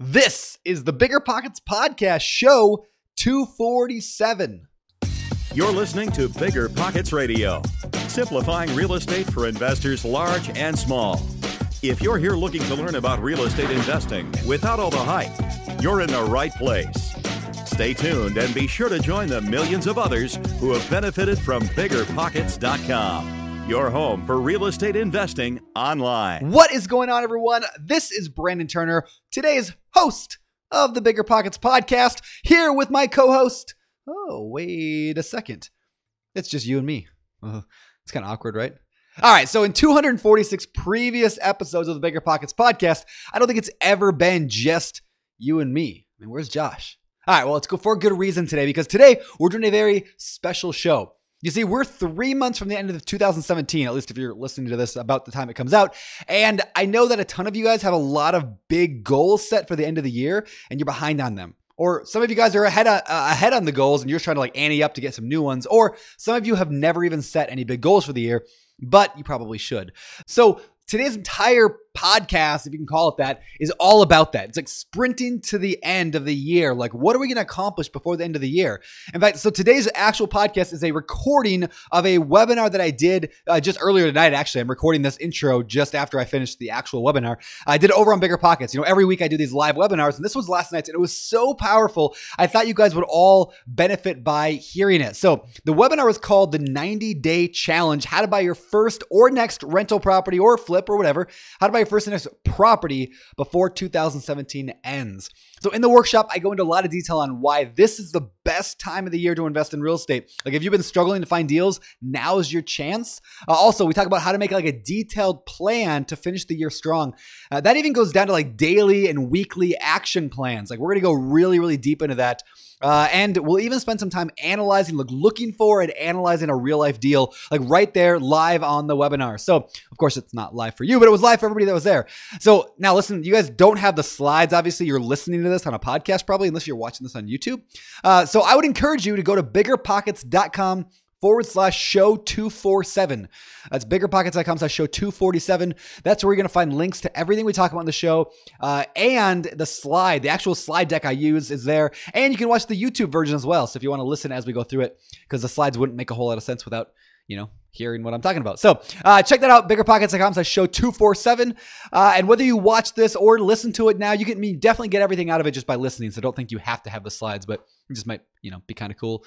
This is the BiggerPockets podcast, show 247. You're listening to BiggerPockets Radio, simplifying real estate for investors large and small. If you're here looking to learn about real estate investing without all the hype, you're in the right place. Stay tuned and be sure to join the millions of others who have benefited from BiggerPockets.com. Your home for real estate investing online. What is going on, everyone? This is Brandon Turner, today's host of the BiggerPockets podcast, here with my co-host. Oh, wait a second. It's just you and me. It's kind of awkward, right? All right, so in 246 previous episodes of the BiggerPockets podcast, I don't think it's ever been just you and me. I mean, where's Josh? All right, well, let's go for a good reason today, because today we're doing a very special show. You see, we're 3 months from the end of 2017, at least if you're listening to this about the time it comes out. And I know that a ton of you guys have a lot of big goals set for the end of the year, and you're behind on them. Or some of you guys are ahead on the goals, and you're trying to ante up to get some new ones. Or some of you have never even set any big goals for the year, but you probably should. So today's entire podcast, if you can call it that, is all about that. It's like sprinting to the end of the year. Like, what are we going to accomplish before the end of the year? In fact, so today's actual podcast is a recording of a webinar that I did just earlier tonight. Actually, I'm recording this intro just after I finished the actual webinar. I did it over on BiggerPockets. You know, every week I do these live webinars, and this was last night's, and it was so powerful. I thought you guys would all benefit by hearing it. So the webinar was called the 90-Day Challenge: How to Buy Your First or Next Rental Property or Flip or whatever. How to buy your first and next property before 2017 ends. So in the workshop, I go into a lot of detail on why this is the best time of the year to invest in real estate. Like, if you've been struggling to find deals, now is your chance. Also, we talk about how to make like a detailed plan to finish the year strong. That even goes down to like daily and weekly action plans. Like, we're going to go really, really deep into that. And we'll even spend some time analyzing, looking for and analyzing a real life deal, like right there live on the webinar. So of course it's not live for you, but it was live for everybody that was there. So now listen, you guys don't have the slides. Obviously you're listening to this on a podcast probably, unless you're watching this on YouTube. So I would encourage you to go to BiggerPockets.com/show 247. That's BiggerPockets.com/show 247. That's where you're going to find links to everything we talk about in the show. And the actual slide deck I use is there. And you can watch the YouTube version as well. So if you want to listen as we go through it, because the slides wouldn't make a whole lot of sense without, hearing what I'm talking about. So check that out, BiggerPockets.com/show 247. And whether you watch this or listen to it now, you can definitely get everything out of it just by listening. So don't think you have to have the slides, but it just might, be kind of cool.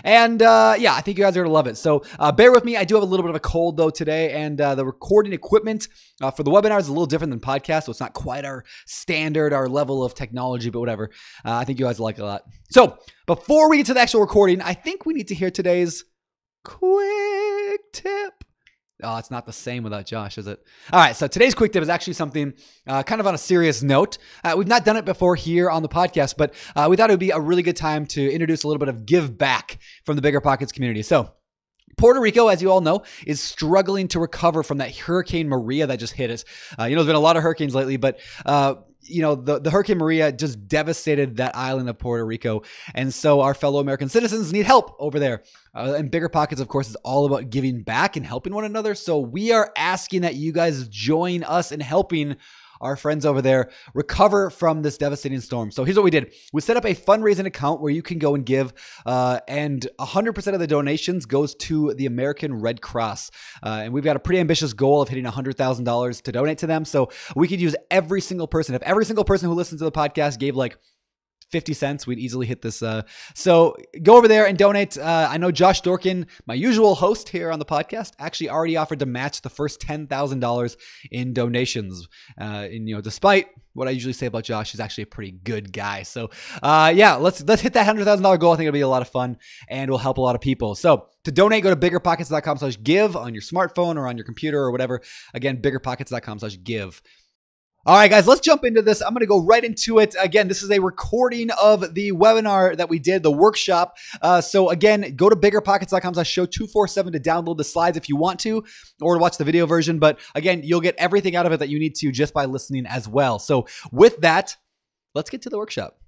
And yeah, I think you guys are going to love it. So bear with me. I do have a little bit of a cold though today, and the recording equipment for the webinar is a little different than podcasts. So it's not quite our standard, our level of technology, but whatever. I think you guys will like it a lot. So before we get to the actual recording, I think we need to hear today's quick tip. Oh, it's not the same without Josh, is it? All right, so today's quick tip is actually something kind of on a serious note. We've not done it before here on the podcast, but we thought it would be a really good time to introduce a little bit of give back from the BiggerPockets community. So Puerto Rico, as you all know, is struggling to recover from that Hurricane Maria that just hit us. There's been a lot of hurricanes lately, but the Hurricane Maria just devastated that island of Puerto Rico. And so our fellow American citizens need help over there. And BiggerPockets, of course, is all about giving back and helping one another. So we are asking that you guys join us in helping our friends over there recover from this devastating storm. So here's what we did. We set up a fundraising account where you can go and give, and 100% of the donations goes to the American Red Cross. And we've got a pretty ambitious goal of hitting $100,000 to donate to them. So we could use every single person. If every single person who listens to the podcast gave like 50 cents, we'd easily hit this. So go over there and donate. I know Josh Dorkin, my usual host here on the podcast, actually already offered to match the first $10,000 in donations. And despite what I usually say about Josh, he's actually a pretty good guy. So yeah, let's hit that $100,000 goal. I think it'll be a lot of fun and will help a lot of people. So to donate, go to BiggerPockets.com/give on your smartphone or on your computer or whatever. Again, BiggerPockets.com/give. All right, guys, let's jump into this. I'm going to go right into it. Again, this is a recording of the webinar that we did, the workshop. So again, go to BiggerPockets.com/show 247 to download the slides if you want to, or to watch the video version. But again, you'll get everything out of it that you need to just by listening as well. So with that, let's get to the workshop.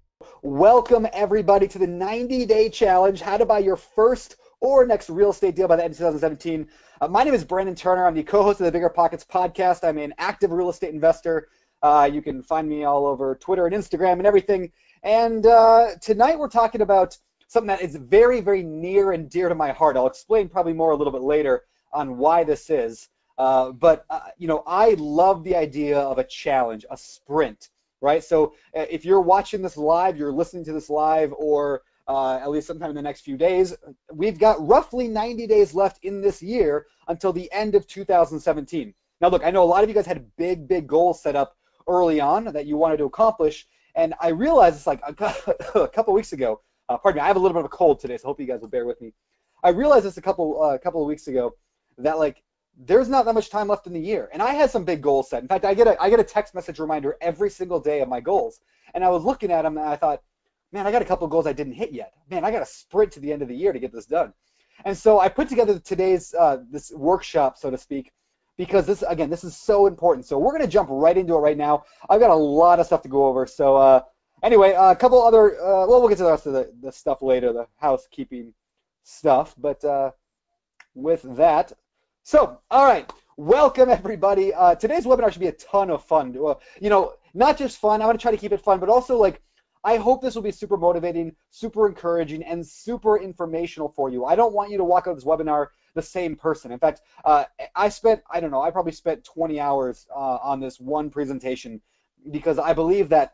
Welcome, everybody, to the 90-Day Challenge: How to Buy Your First or Next Real Estate Deal by the end of 2017. My name is Brandon Turner. I'm the co-host of the BiggerPockets podcast. I'm an active real estate investor. You can find me all over Twitter and Instagram and everything. And tonight we're talking about something that is very, very near and dear to my heart. I'll explain probably more a little bit later on why this is. But I love the idea of a challenge, a sprint, right? So if you're watching this live, you're listening to this live, or at least sometime in the next few days, we've got roughly 90 days left in this year until the end of 2017. Now, look, I know a lot of you guys had big, big goals set up early on that you wanted to accomplish, and I realized it's like a couple weeks ago. Pardon me, I have a little bit of a cold today, so I hope you guys will bear with me. I realized this a couple of weeks ago that like there's not that much time left in the year, and I had some big goals set. In fact, I get a text message reminder every single day of my goals, and I was looking at them and I thought, man, I got a couple of goals I didn't hit yet. Man, I got to sprint to the end of the year to get this done. And so I put together today's this workshop, so to speak, because this is so important. So we're going to jump right into it right now. I've got a lot of stuff to go over. So anyway, a couple other, we'll get to the rest of the stuff later, the housekeeping stuff. But with that, so, all right, welcome everybody. Today's webinar should be a ton of fun. Well, not just fun. I want to try to keep it fun, but also like, I hope this will be super motivating, super encouraging, and super informational for you. I don't want you to walk out of this webinar the same person. In fact, I probably spent 20 hours on this one presentation because I believe that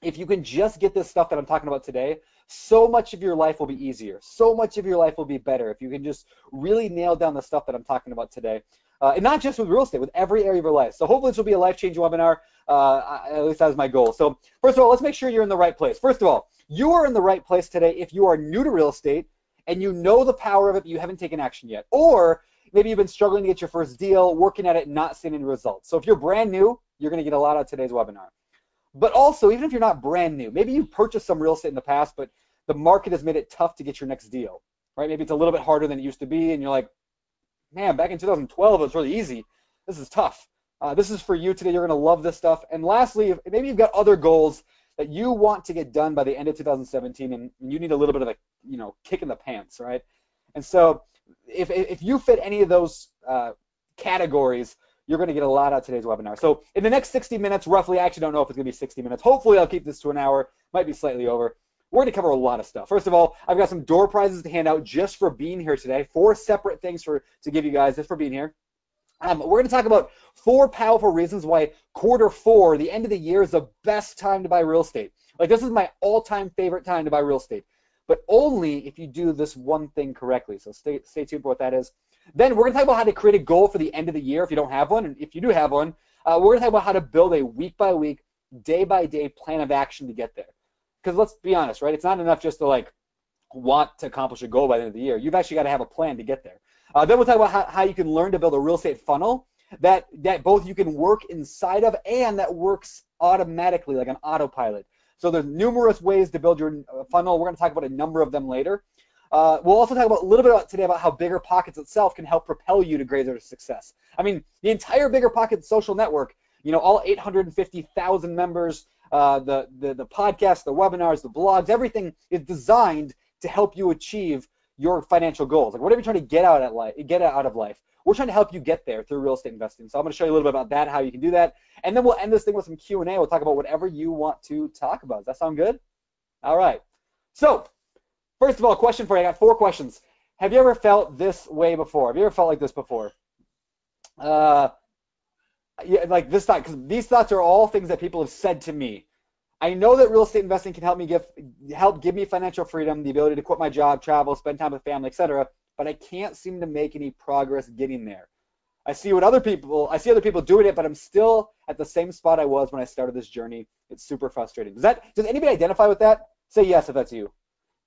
if you can just get this stuff that I'm talking about today, so much of your life will be easier. So much of your life will be better if you can just really nail down the stuff that I'm talking about today. And not just with real estate, with every area of your life. So hopefully this will be a life-changing webinar. At least that's my goal. So first of all, let's make sure you're in the right place. First of all, you are in the right place today if you are new to real estate and you know the power of it, but you haven't taken action yet. Or maybe you've been struggling to get your first deal, working at it, not seeing any results. So if you're brand new, you're going to get a lot out of today's webinar. But also, even if you're not brand new, maybe you purchased some real estate in the past, but the market has made it tough to get your next deal, right? Maybe it's a little bit harder than it used to be, and you're like, man, back in 2012, it was really easy. This is tough. This is for you today. You're going to love this stuff. And lastly, maybe you've got other goals that you want to get done by the end of 2017, and you need a little bit of a kick in the pants, right? And so if you fit any of those categories, you're going to get a lot out of today's webinar. So in the next 60 minutes, roughly, I actually don't know if it's going to be 60 minutes. Hopefully, I'll keep this to an hour. Might be slightly over. We're going to cover a lot of stuff. First of all, I've got some door prizes to hand out just for being here today. 4 separate things to give you guys just for being here. We're going to talk about 4 powerful reasons why Q4, the end of the year, is the best time to buy real estate. Like, this is my all-time favorite time to buy real estate, but only if you do this one thing correctly. So stay tuned for what that is. Then we're going to talk about how to create a goal for the end of the year if you don't have one, and if you do have one, we're going to talk about how to build a week-by-week, day-by-day plan of action to get there. Because let's be honest, right? It's not enough just to like want to accomplish a goal by the end of the year. You've actually got to have a plan to get there. Then we'll talk about how you can learn to build a real estate funnel that both you can work inside of and that works automatically like an autopilot. So there's numerous ways to build your funnel. We're going to talk about a number of them later. We'll also talk about a little bit today about how BiggerPockets itself can help propel you to greater success. I mean, the entire BiggerPockets social network, all 850,000 members, the podcasts, the webinars, the blogs, everything is designed to help you achieve your financial goals. Like whatever you're trying to get out of life, we're trying to help you get there through real estate investing. So I'm going to show you a little bit about that, how you can do that, and then we'll end this thing with some Q&A. We'll talk about whatever you want to talk about. Does that sound good? All right. So first of all, question for you. I got 4 questions. Have you ever felt this way before? Have you ever felt like this before? Yeah, like this thought, because these thoughts are all things that people have said to me. I know that real estate investing can help give me financial freedom, the ability to quit my job, travel, spend time with family, etc. But I can't seem to make any progress getting there. I see other people doing it, but I'm still at the same spot I was when I started this journey. It's super frustrating. Does anybody identify with that? Say yes if that's you.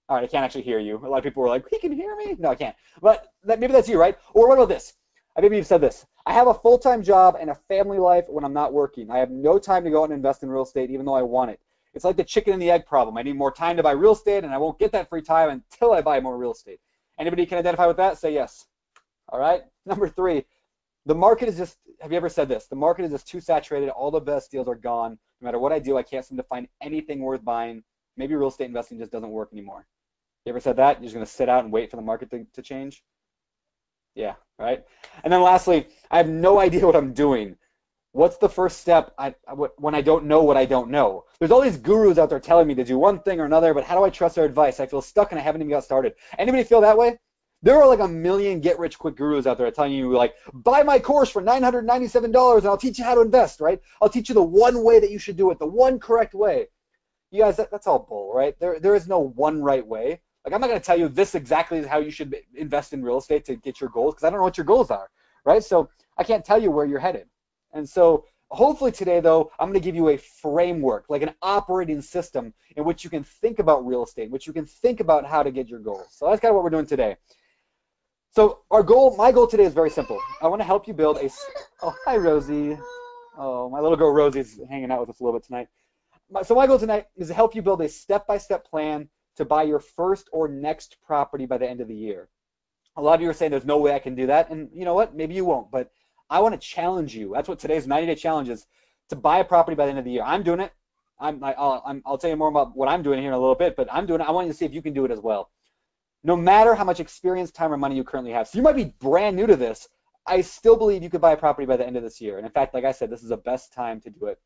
All right, I can't actually hear you. A lot of people were like, he can hear me? No, I can't. But maybe that's you, right? Or what about this? Maybe you've said this. I have a full-time job and a family life when I'm not working. I have no time to go out and invest in real estate even though I want it. It's like the chicken and the egg problem. I need more time to buy real estate, and I won't get that free time until I buy more real estate. Anybody can identify with that? Say yes. All right. Number 3, the market is just, have you ever said this? The market is just too saturated. All the best deals are gone. No matter what I do, I can't seem to find anything worth buying. Maybe real estate investing just doesn't work anymore. You ever said that? You're just going to sit out and wait for the market to change? Yeah, right? And then lastly, I have no idea what I'm doing. What's the first step when I don't know what I don't know? There's all these gurus out there telling me to do one thing or another, but how do I trust their advice? I feel stuck and I haven't even got started. Anybody feel that way? There are like a million get-rich-quick gurus out there telling you, like, buy my course for $997 and I'll teach you how to invest, right? I'll teach you the one way that you should do it, the one correct way. You guys, that's all bull, right? There is no one right way. Like, I'm not going to tell you this exactly is how you should invest in real estate to get your goals, because I don't know what your goals are, right? So I can't tell you where you're headed. And so hopefully today, though, I'm going to give you a framework, like an operating system in which you can think about real estate, in which you can think about how to get your goals. So that's kind of what we're doing today. So my goal today is very simple. I want to help you build oh, hi, Rosie. Oh, my little girl Rosie's hanging out with us a little bit tonight. So my goal tonight is to help you build a step-by-step plan to buy your first or next property by the end of the year. A lot of you are saying there's no way I can do that, and you know what? Maybe you won't, but I want to challenge you. That's what today's 90-day challenge is, to buy a property by the end of the year. I'm doing it. I'll tell you more about what I'm doing here in a little bit, but I'm doing it. I want you to see if you can do it as well. No matter how much experience, time, or money you currently have. So you might be brand new to this. I still believe you could buy a property by the end of this year. And in fact, like I said, this is the best time to do it.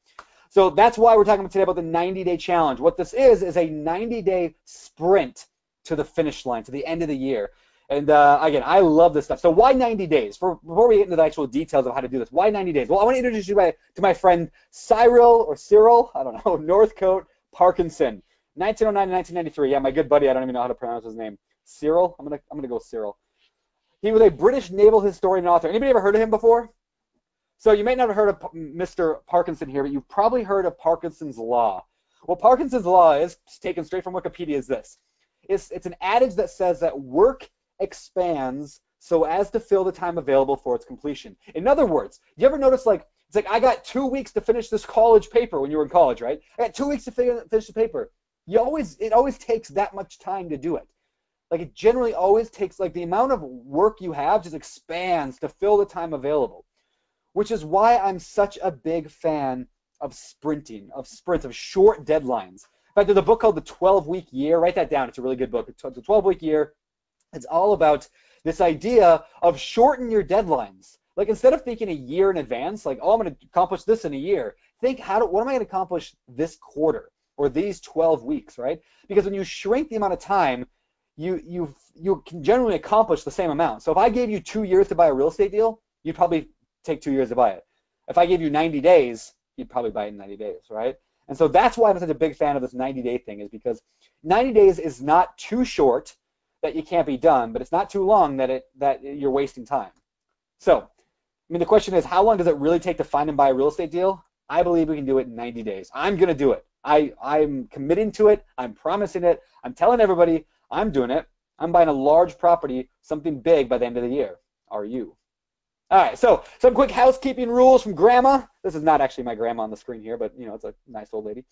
So that's why we're talking today about the 90-day challenge. What this is a 90-day sprint to the finish line, to the end of the year. And again, I love this stuff. So why 90 days? Before we get into the actual details of how to do this, why 90 days? Well, I want to introduce you to my friend Cyril, I don't know, Northcote Parkinson, 1909 to 1993. Yeah, my good buddy. I don't even know how to pronounce his name. Cyril. I'm gonna go Cyril. He was a British naval historian and author. Anybody ever heard of him before? So you may not have heard of Mr. Parkinson here, but you've probably heard of Parkinson's Law. Well, Parkinson's Law is, taken straight from Wikipedia, is this. It's an adage that says that work expands so as to fill the time available for its completion. In other words, you ever notice, like, it's like, I got 2 weeks to finish this college paper when you were in college, right? I got 2 weeks to finish the paper. It always takes that much time to do it. Like, it generally always takes, like, the amount of work you have just expands to fill the time available, which is why I'm such a big fan of sprints, of short deadlines. In fact, there's a book called The 12-Week Year. Write that down. It's a really good book. It's The 12-Week Year. It's all about this idea of shorten your deadlines. Like, instead of thinking a year in advance, like, oh, I'm going to accomplish this in a year, think, what am I going to accomplish this quarter or these 12 weeks, right? Because when you shrink the amount of time, you can generally accomplish the same amount. So if I gave you 2 years to buy a real estate deal, you'd probably take 2 years to buy it. If I gave you 90 days, you'd probably buy it in 90 days, right? And so that's why I'm such a big fan of this 90-day thing, is because 90 days is not too short that you can't be done, but it's not too long that you're wasting time. So, I mean, the question is, how long does it really take to find and buy a real estate deal? I believe we can do it in 90 days. I'm going to do it. I'm committing to it. I'm promising it. I'm telling everybody I'm doing it. I'm buying a large property, something big, by the end of the year. Are you? All right, so some quick housekeeping rules from Grandma. This is not actually my grandma on the screen here, but, you know, it's a nice old lady.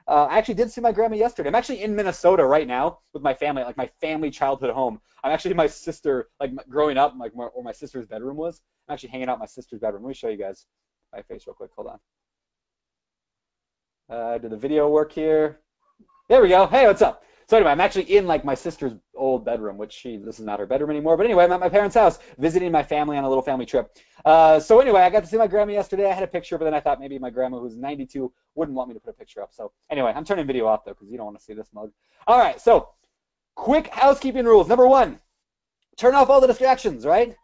I actually did see my grandma yesterday. I'm actually in Minnesota right now with my family, like my family childhood home. I'm actually in my sister, like growing up, like where my sister's bedroom was. I'm actually hanging out in my sister's bedroom. Let me show you guys my face real quick. Hold on. Did the video work here? There we go. Hey, what's up? So anyway, I'm actually in like my sister's old bedroom, which this is not her bedroom anymore. But anyway, I'm at my parents' house visiting my family on a little family trip. So anyway, I got to see my grandma yesterday. I had a picture, but then I thought maybe my grandma, who's 92, wouldn't want me to put a picture up. So anyway, I'm turning video off, though, because you don't want to see this mug. All right, so quick housekeeping rules. Number 1, turn off all the distractions, right?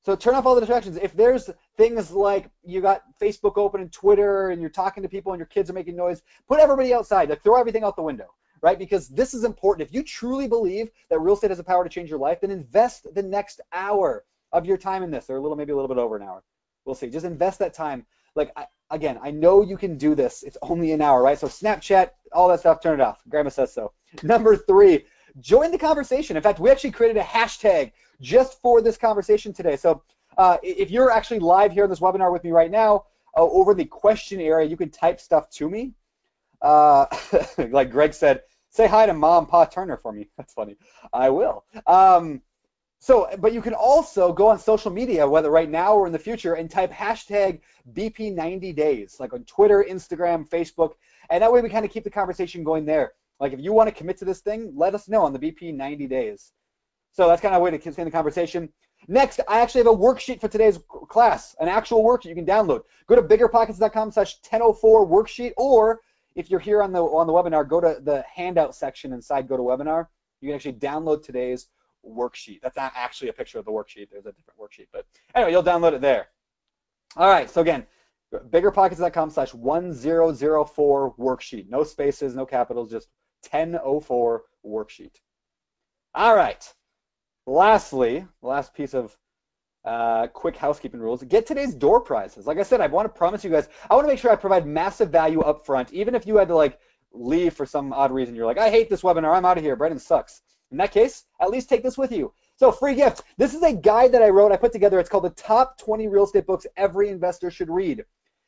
So turn off all the distractions. If there's things like you got Facebook open and Twitter and you're talking to people and your kids are making noise, put everybody outside. Like, throw everything out the window. Right? Because this is important. If you truly believe that real estate has the power to change your life, then invest the next hour of your time in this, or maybe a little bit over an hour. We'll see. Just invest that time. Like, again, I know you can do this. It's only an hour, right? So Snapchat, all that stuff, turn it off. Grandma says so. Number 3, join the conversation. In fact, we actually created a hashtag just for this conversation today. So if you're actually live here in this webinar with me right now, over the question area, you can type stuff to me. Like Greg said, say hi to Mom, Pa Turner for me. That's funny. I will. But you can also go on social media, whether right now or in the future, and type hashtag BP90days, like on Twitter, Instagram, Facebook, and that way we kind of keep the conversation going there. Like, if you want to commit to this thing, let us know on the BP90 days. So that's kind of a way to continue the conversation. Next, I actually have a worksheet for today's class, an actual worksheet you can download. Go to biggerpockets.com/1004 worksheet, or if you're here on the webinar, go to the handout section inside GoToWebinar. You can actually download today's worksheet. That's not actually a picture of the worksheet. There's a different worksheet, but anyway, you'll download it there. All right, so again, biggerpockets.com/1004 worksheet. No spaces, no capitals, just 1004 worksheet. All right. Lastly, the last piece of quick housekeeping rules, get today's door prizes. Like I said, I want to promise you guys, I want to make sure I provide massive value up front, even if you had to like leave for some odd reason. You're like, I hate this webinar, I'm out of here, Brendan sucks. In that case, at least take this with you. So free gift. This is a guide that I wrote, I put together. It's called the Top 20 Real Estate Books Every Investor Should Read.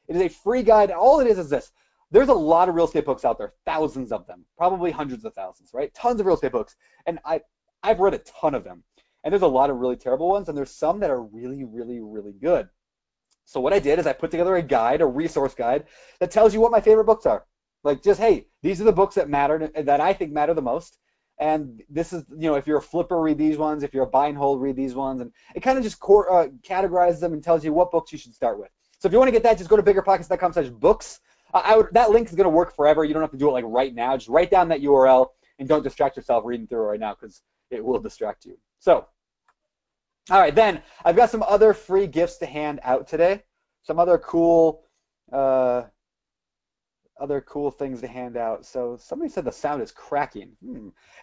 It is a free guide. All it is this. There's a lot of real estate books out there, thousands of them, probably hundreds of thousands, right? Tons of real estate books. And I've read a ton of them. And there's a lot of really terrible ones, and there's some that are really, really, really good. So what I did is I put together a guide, a resource guide, that tells you what my favorite books are. Like just, hey, these are the books that matter, that I think matter the most. And this is, you know, if you're a flipper, read these ones. If you're a buy and hold, read these ones. And it kind of just categorizes them and tells you what books you should start with. So if you want to get that, just go to biggerpockets.com/books. That link is going to work forever. You don't have to do it like right now. Just write down that URL and don't distract yourself reading through it right now because it will distract you. So, all right, then I've got some other free gifts to hand out today. Some other cool things to hand out. So somebody said the sound is cracking.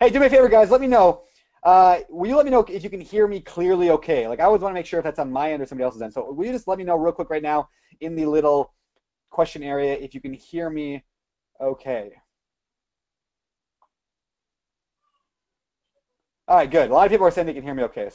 Hey, do me a favor, guys. Let me know. Will you let me know if you can hear me clearly okay? Like I always want to make sure if that's on my end or somebody else's end. So will you just let me know real quick right now in the little question area if you can hear me okay? All right, good. A lot of people are saying they can hear me okay.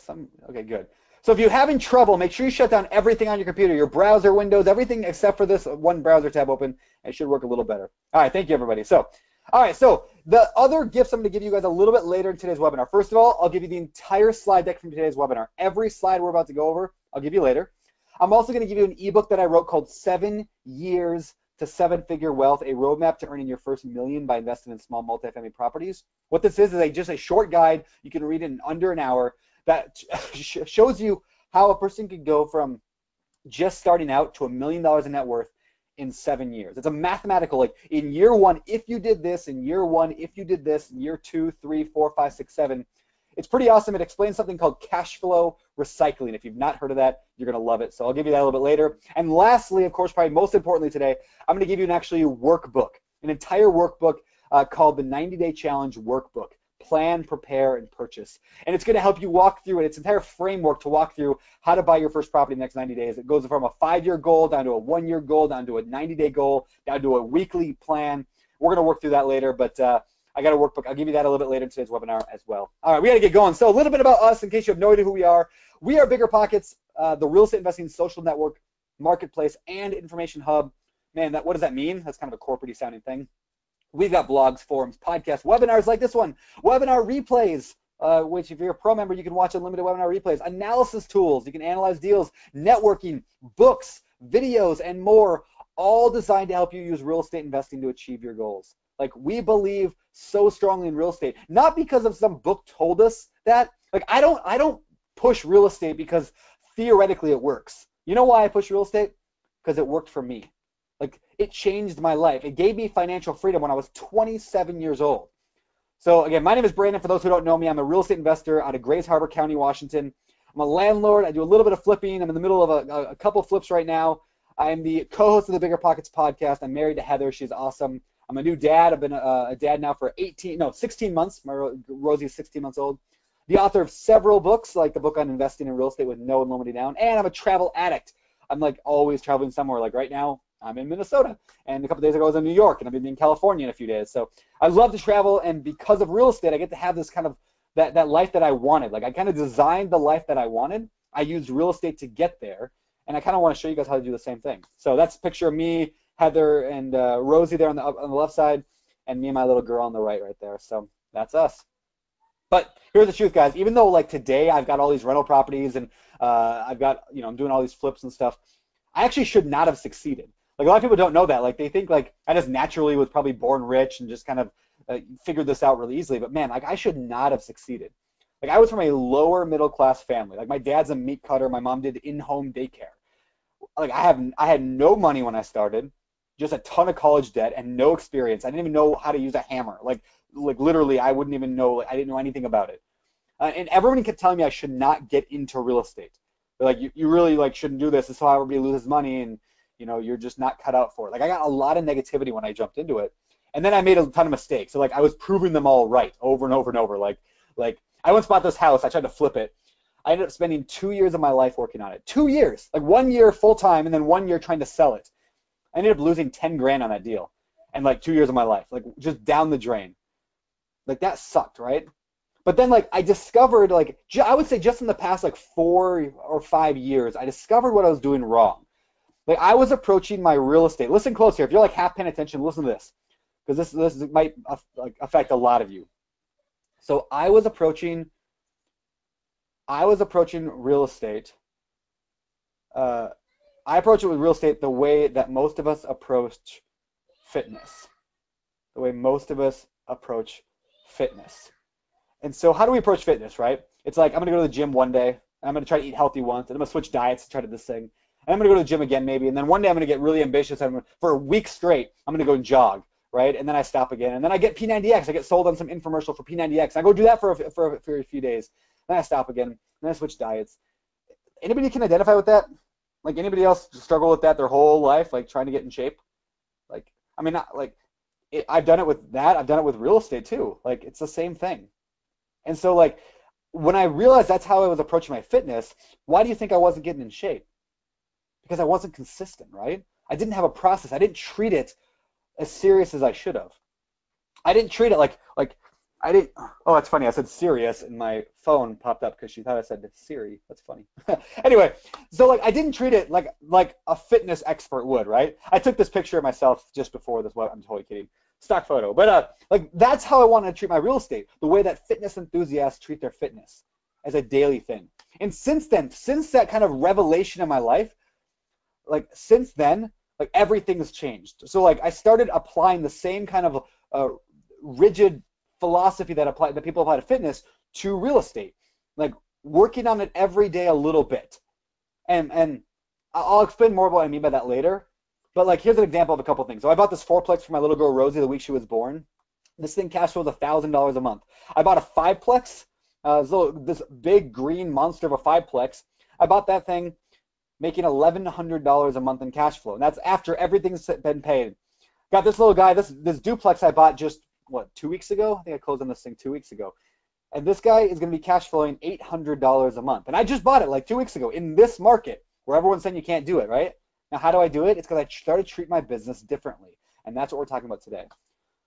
Okay, good. So if you're having trouble, make sure you shut down everything on your computer, your browser windows, everything except for this one browser tab open. It should work a little better. All right, thank you, everybody. So, all right, so the other gifts I'm going to give you guys a little bit later in today's webinar. First of all, I'll give you the entire slide deck from today's webinar. Every slide we're about to go over, I'll give you later. I'm also going to give you an ebook that I wrote called 7 Years to Seven-Figure Wealth, a roadmap to earning your first $1 million by investing in small multifamily properties. What this is just a short guide you can read in under an hour that shows you how a person could go from just starting out to $1 million in net worth in 7 years. It's a mathematical, like in year 1, if you did this, in year 1, if you did this, in year 2, 3, 4, 5, 6, 7. It's pretty awesome. It explains something called cash flow recycling. If you've not heard of that, you're going to love it. So I'll give you that a little bit later. And lastly, of course, probably most importantly today, I'm going to give you an actually workbook, an entire workbook called the 90-Day Challenge Workbook. Plan, prepare, and purchase. And it's going to help you walk through it. It's an entire framework to walk through how to buy your first property in the next 90 days. It goes from a 5-year goal down to a 1-year goal, down to a 90-day goal, down to a weekly plan. We're going to work through that later, but I got a workbook. I'll give you that a little bit later in today's webinar as well. All right, we got to get going. So a little bit about us in case you have no idea who we are. We are BiggerPockets, the real estate investing social network, marketplace, and information hub. Man, what does that mean? That's kind of a corporate-y sounding thing. We've got blogs, forums, podcasts, webinars like this one, webinar replays, which if you're a pro member, you can watch unlimited webinar replays, analysis tools, you can analyze deals, networking, books, videos, and more, all designed to help you use real estate investing to achieve your goals. Like, we believe so strongly in real estate, not because of some book told us that. Like, I don't push real estate because theoretically it works. You know why I push real estate? Because it worked for me. Like, it changed my life. It gave me financial freedom when I was 27 years old. So again, my name is Brandon. For those who don't know me, I'm a real estate investor out of Grays Harbor County, Washington. I'm a landlord. I do a little bit of flipping. I'm in the middle of a couple of flips right now. I'm the co-host of the BiggerPockets podcast. I'm married to Heather. She's awesome. I'm a new dad. I've been a dad now for 16 months. Rosie is 16 months old. The author of several books, like the book on investing in real estate with no loan money down. And I'm a travel addict. I'm like always traveling somewhere. Like right now, I'm in Minnesota, and a couple days ago I was in New York, and I've been in California in a few days. So I love to travel, and because of real estate, I get to have this kind of that life that I wanted. Like, I kind of designed the life that I wanted. I used real estate to get there, and I kind of want to show you guys how to do the same thing. So that's a picture of me, Heather, and Rosie there on the left side, and me and my little girl on the right there. So that's us. But here's the truth, guys. Even though like today I've got all these rental properties and I've got, I'm doing all these flips and stuff, I actually should not have succeeded. Like, a lot of people don't know that. Like, they think like I just naturally was probably born rich and just kind of figured this out really easily. But man, like, I should not have succeeded. Like I was from a lower middle class family. Like my dad's a meat cutter. My mom did in-home daycare. Like I had no money when I started, just a ton of college debt and no experience. I didn't even know how to use a hammer. Like literally, I wouldn't even know. Like, I didn't know anything about it. And everyone kept telling me I should not get into real estate. They're like, you really like shouldn't do this. This is how everybody loses money, and you know you're just not cut out for it. Like I got a lot of negativity when I jumped into it, and then I made a ton of mistakes. So like I was proving them all right over and over and over. Like I once bought this house. I tried to flip it. I ended up spending 2 years of my life working on it. 2 years, like 1 year full time, and then 1 year trying to sell it. I ended up losing 10 grand on that deal, and like 2 years of my life, like just down the drain. Like that sucked, right? But then like I discovered, like I would say just in the past like 4 or 5 years, I discovered what I was doing wrong. Like I was approaching my real estate. Listen close here. If you're like half paying attention, listen to this, because this might like affect a lot of you. So I was approaching real estate. I approach it with real estate the way that most of us approach fitness. The way most of us approach fitness. And so how do we approach fitness, right? It's like I'm going to go to the gym one day, and I'm going to try to eat healthy once, and I'm going to switch diets to try to do this thing. And I'm going to go to the gym again maybe, and then one day I'm going to get really ambitious, and for a week straight, I'm going to go and jog, right? And then I stop again, and then I get P90X. I get sold on some infomercial for P90X. I go do that for a few days. Then I stop again, then I switch diets. Anybody can identify with that? Like anybody else struggle with that their whole life, like trying to get in shape? Like, I mean, not like I've done it with that. I've done it with real estate too. Like it's the same thing. And so like when I realized that's how I was approaching my fitness, why do you think I wasn't getting in shape? Because I wasn't consistent, right? I didn't have a process. I didn't treat it as serious as I should have. I didn't treat it like I didn't. Oh, that's funny. I said serious, and my phone popped up because she thought I said Siri. That's funny. Anyway, so like I didn't treat it like a fitness expert would, right? I took this picture of myself just before this. I'm totally kidding. Stock photo, but like that's how I wanted to treat my real estate. The way that fitness enthusiasts treat their fitness as a daily thing. And since then, since that kind of revelation in my life, like since then, like everything's changed. So like I started applying the same kind of rigid philosophy that people apply to fitness to real estate, like working on it every day a little bit. And I'll explain more about what I mean by that later. But like here's an example of a couple things. So I bought this fourplex for my little girl Rosie the week she was born. This thing cash flows $1,000 a month. I bought a fiveplex, this big green monster of a fiveplex. I bought that thing making $1,100 a month in cash flow. And that's after everything's been paid. Got this little guy, this duplex I bought just, 2 weeks ago? I think I closed on this thing 2 weeks ago. And this guy is going to be cash flowing $800 a month. And I just bought it like 2 weeks ago in this market where everyone's saying you can't do it, right? Now, how do I do it? It's because I started to treat my business differently. And that's what we're talking about today.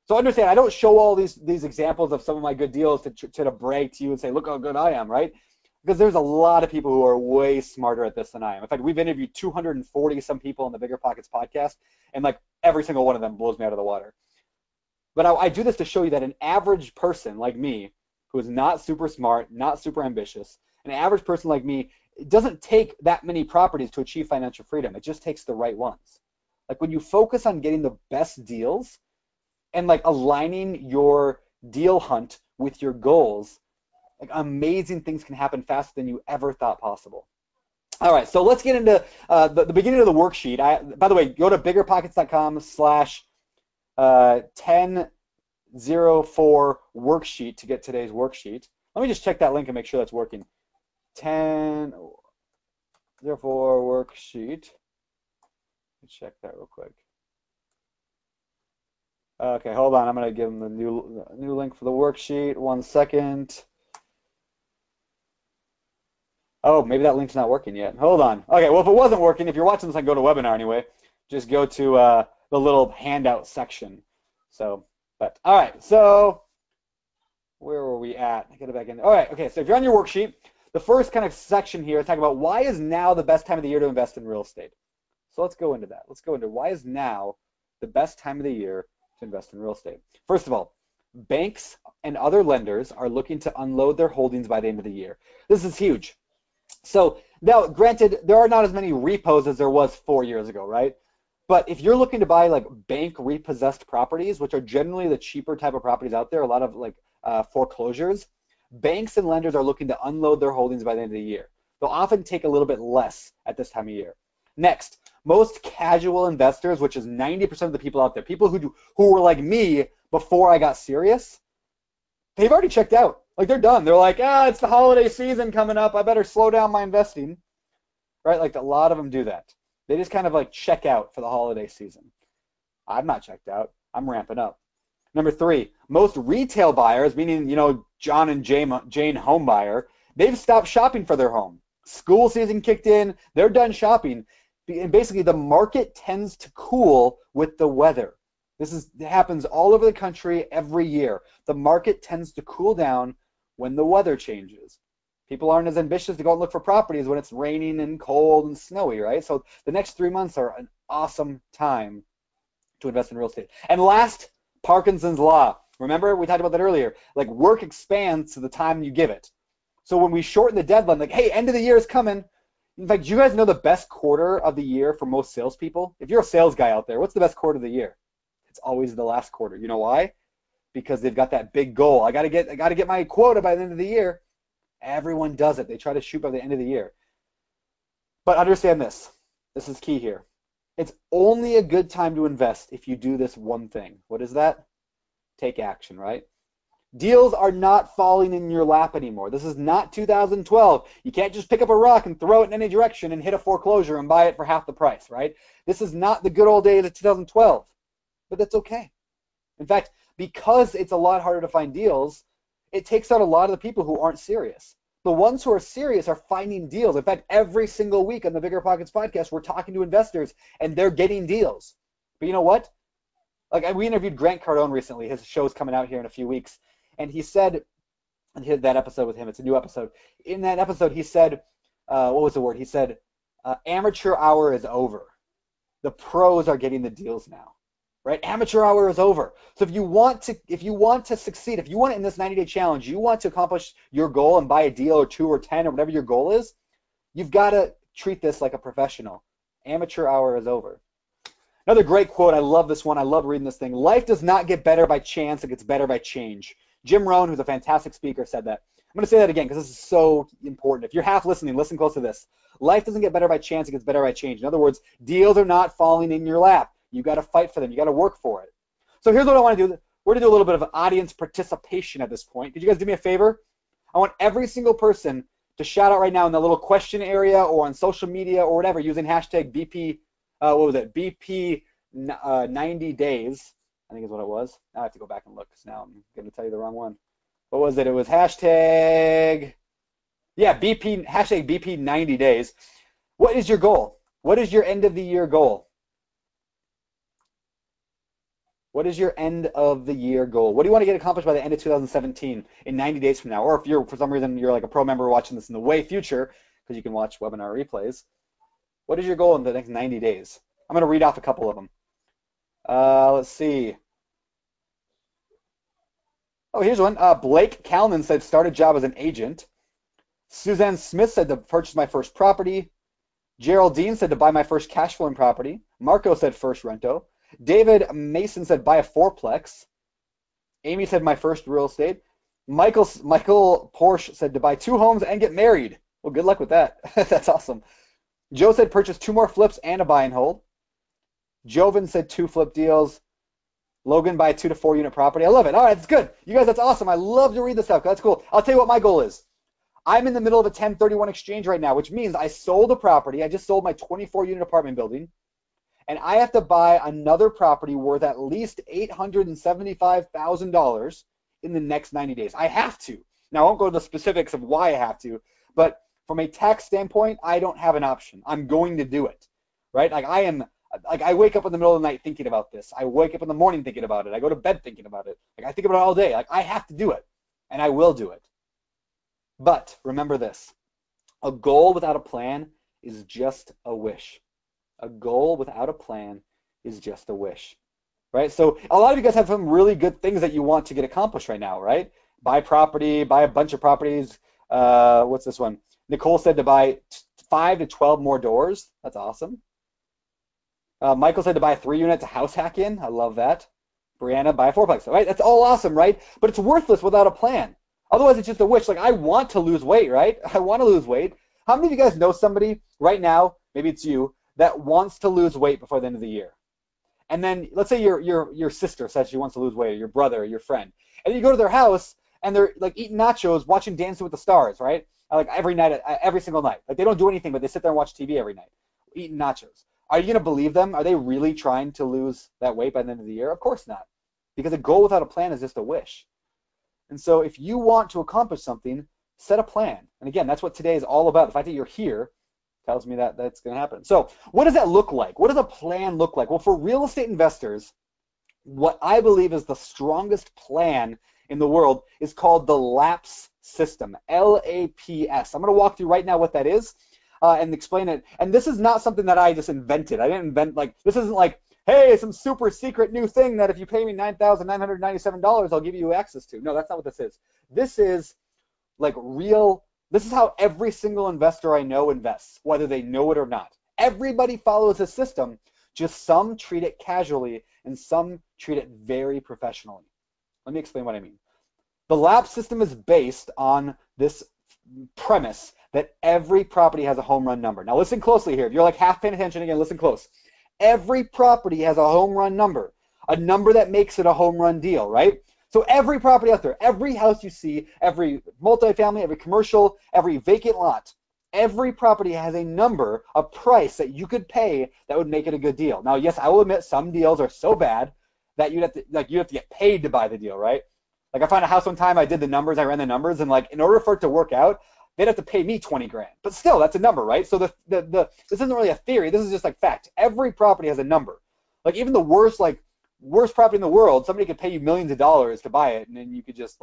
So understand, I don't show all these examples of some of my good deals to brag to you and say, look how good I am, right? Because there's a lot of people who are way smarter at this than I am. In fact, we've interviewed 240 some people on the BiggerPockets podcast, and like every single one of them blows me out of the water. But I do this to show you that an average person like me, who is not super smart, not super ambitious, an average person like me, it doesn't take that many properties to achieve financial freedom. It just takes the right ones. Like when you focus on getting the best deals and like aligning your deal hunt with your goals, like amazing things can happen faster than you ever thought possible. All right, so let's get into the beginning of the worksheet. By the way, go to biggerpockets.com/1004 worksheet to get today's worksheet. Let me just check that link and make sure that's working. 1004 worksheet. Let's check that real quick. Okay, hold on. I'm going to give them the new link for the worksheet. 1 second. Oh, maybe that link's not working yet. Hold on. Okay, well, if it wasn't working, if you're watching this on GoToWebinar anyway, just go to the little handout section. So, but all right. So, where were we at? I got it back in. All right. Okay. So, if you're on your worksheet, the first kind of section here is talking about why is now the best time of the year to invest in real estate. So let's go into that. Let's go into why is now the best time of the year to invest in real estate. First of all, banks and other lenders are looking to unload their holdings by the end of the year. This is huge. So now, granted, there are not as many repos as there was 4 years ago, right? But if you're looking to buy like bank repossessed properties, which are generally the cheaper type of properties out there, a lot of like foreclosures, banks and lenders are looking to unload their holdings by the end of the year. They'll often take a little bit less at this time of year. Next, most casual investors, which is 90% of the people out there, people who were like me before I got serious, they've already checked out. Like, they're done. They're like, it's the holiday season coming up. I better slow down my investing. Right? Like, a lot of them do that. They just kind of like check out for the holiday season. I'm not checked out. I'm ramping up. Number 3, most retail buyers, meaning, John and Jane home buyer, they've stopped shopping for their home. School season kicked in. They're done shopping. And basically, the market tends to cool with the weather. It happens all over the country every year. The market tends to cool down when the weather changes. People aren't as ambitious to go and look for properties when it's raining and cold and snowy, right? So the next 3 months are an awesome time to invest in real estate. And last, Parkinson's Law. Remember, we talked about that earlier. Like, work expands to the time you give it. So when we shorten the deadline, like, hey, end of the year is coming. In fact, do you guys know the best quarter of the year for most salespeople? If you're a sales guy out there, what's the best quarter of the year? It's always the last quarter. You know why? Because they've got that big goal. I gotta get my quota by the end of the year. Everyone does it. They try to shoot by the end of the year. But understand this. This is key here. It's only a good time to invest if you do this one thing. What is that? Take action, right? Deals are not falling in your lap anymore. This is not 2012. You can't just pick up a rock and throw it in any direction and hit a foreclosure and buy it for half the price, right? This is not the good old days of 2012, but that's okay. In fact, because it's a lot harder to find deals, it takes out a lot of the people who aren't serious. The ones who are serious are finding deals. In fact, every single week on the BiggerPockets podcast, we're talking to investors and they're getting deals. But you know what? Like, we interviewed Grant Cardone recently. His show's coming out here in a few weeks. And he said, and he had that episode with him. It's a new episode. In that episode, he said, what was the word? He said, amateur hour is over. The pros are getting the deals now, right? Amateur hour is over. So if you want to succeed, if you want it in this 90-day challenge, you want to accomplish your goal and buy a deal or 2 or 10 or whatever your goal is, you've got to treat this like a professional. Amateur hour is over. Another great quote. I love this one. I love reading this thing. Life does not get better by chance. It gets better by change. Jim Rohn, who's a fantastic speaker, said that. I'm going to say that again because this is so important. If you're half listening, listen close to this. Life doesn't get better by chance. It gets better by change. In other words, deals are not falling in your lap. You got to fight for them. You got to work for it. So here's what I want to do. We're going to do a little bit of audience participation at this point. Could you guys do me a favor? I want every single person to shout out right now in the little question area or on social media or whatever using hashtag BP, BP 90 days. I think is what it was. Now I have to go back and look because now I'm going to tell you the wrong one. What was it? It was hashtag BP 90 days. What is your goal? What is your end of the year goal? What is your end of the year goal? What do you want to get accomplished by the end of 2017 in 90 days from now? Or if you're, for some reason, you're like a pro member watching this in the way future, because you can watch webinar replays, what is your goal in the next 90 days? I'm going to read off a couple of them. Let's see. Oh, here's one. Blake Kalman said, start a job as an agent. Suzanne Smith said to purchase my first property. Geraldine said to buy my first cash flowing property. Marco said first rento. David Mason said buy a fourplex. Amy said my first real estate. Michael Porsche said to buy 2 homes and get married. Well, good luck with that. That's awesome. Joe said purchase 2 more flips and a buy and hold. Joven said 2 flip deals. Logan buy a 2 to 4 unit property. I love it. All right, that's good. You guys, that's awesome. I love to read this stuff. That's cool. I'll tell you what my goal is. I'm in the middle of a 1031 exchange right now, which means I sold a property. I just sold my 24 unit apartment building. And I have to buy another property worth at least $875,000 in the next 90 days. I have to. Now, I won't go to the specifics of why I have to, but from a tax standpoint, I don't have an option. I'm going to do it, right? I wake up in the middle of the night thinking about this. I wake up in the morning thinking about it. I go to bed thinking about it. I think about it all day. I have to do it, and I will do it. But remember this. A goal without a plan is just a wish. A goal without a plan is just a wish, right? So a lot of you guys have some really good things that you want to get accomplished right now, right? Buy property, buy a bunch of properties. What's this one? Nicole said to buy 5 to 12 more doors. That's awesome. Michael said to buy a 3 unit to house hack in. I love that. Brianna, buy a fourplex. Right? That's all awesome, right? But it's worthless without a plan. Otherwise, it's just a wish. Like, I want to lose weight, right? I want to lose weight. How many of you guys know somebody right now, maybe it's you, that wants to lose weight before the end of the year? And then let's say your sister says she wants to lose weight, or your brother, or your friend, and you go to their house and they're like eating nachos, watching Dancing with the Stars, right? Like every night, every single night. Like they don't do anything, but they sit there and watch TV every night, eating nachos. Are you gonna believe them? Are they really trying to lose that weight by the end of the year? Of course not, because a goal without a plan is just a wish. And so if you want to accomplish something, set a plan. And again, that's what today is all about. The fact that you're here tells me that that's going to happen. So what does that look like? What does a plan look like? Well, for real estate investors, what I believe is the strongest plan in the world is called the Lapp System, L-A-P-S. I'm going to walk through right now what that is and explain it. And this is not something that I just invented. I didn't invent, like, this isn't like, hey, some super secret new thing that if you pay me $9,997, I'll give you access to. No, that's not what this is. This is like real, this is how every single investor I know invests, whether they know it or not. Everybody follows a system, just some treat it casually and some treat it very professionally. Let me explain what I mean. The Lapp system is based on this premise that every property has a home run number. Now listen closely here. If you're like half paying attention, again, listen close. Every property has a home run number, a number that makes it a home run deal, right? So every property out there, every house you see, every multifamily, every commercial, every vacant lot, every property has a number, a price that you could pay that would make it a good deal. Now, yes, I will admit some deals are so bad that you have to get paid to buy the deal, right? Like I found a house one time, I did the numbers, I ran the numbers, and like in order for it to work out, they'd have to pay me 20 grand. But still, that's a number, right? So this isn't really a theory. This is just like fact. Every property has a number. Like even the worst property in the world, somebody could pay you millions of dollars to buy it, and then you could just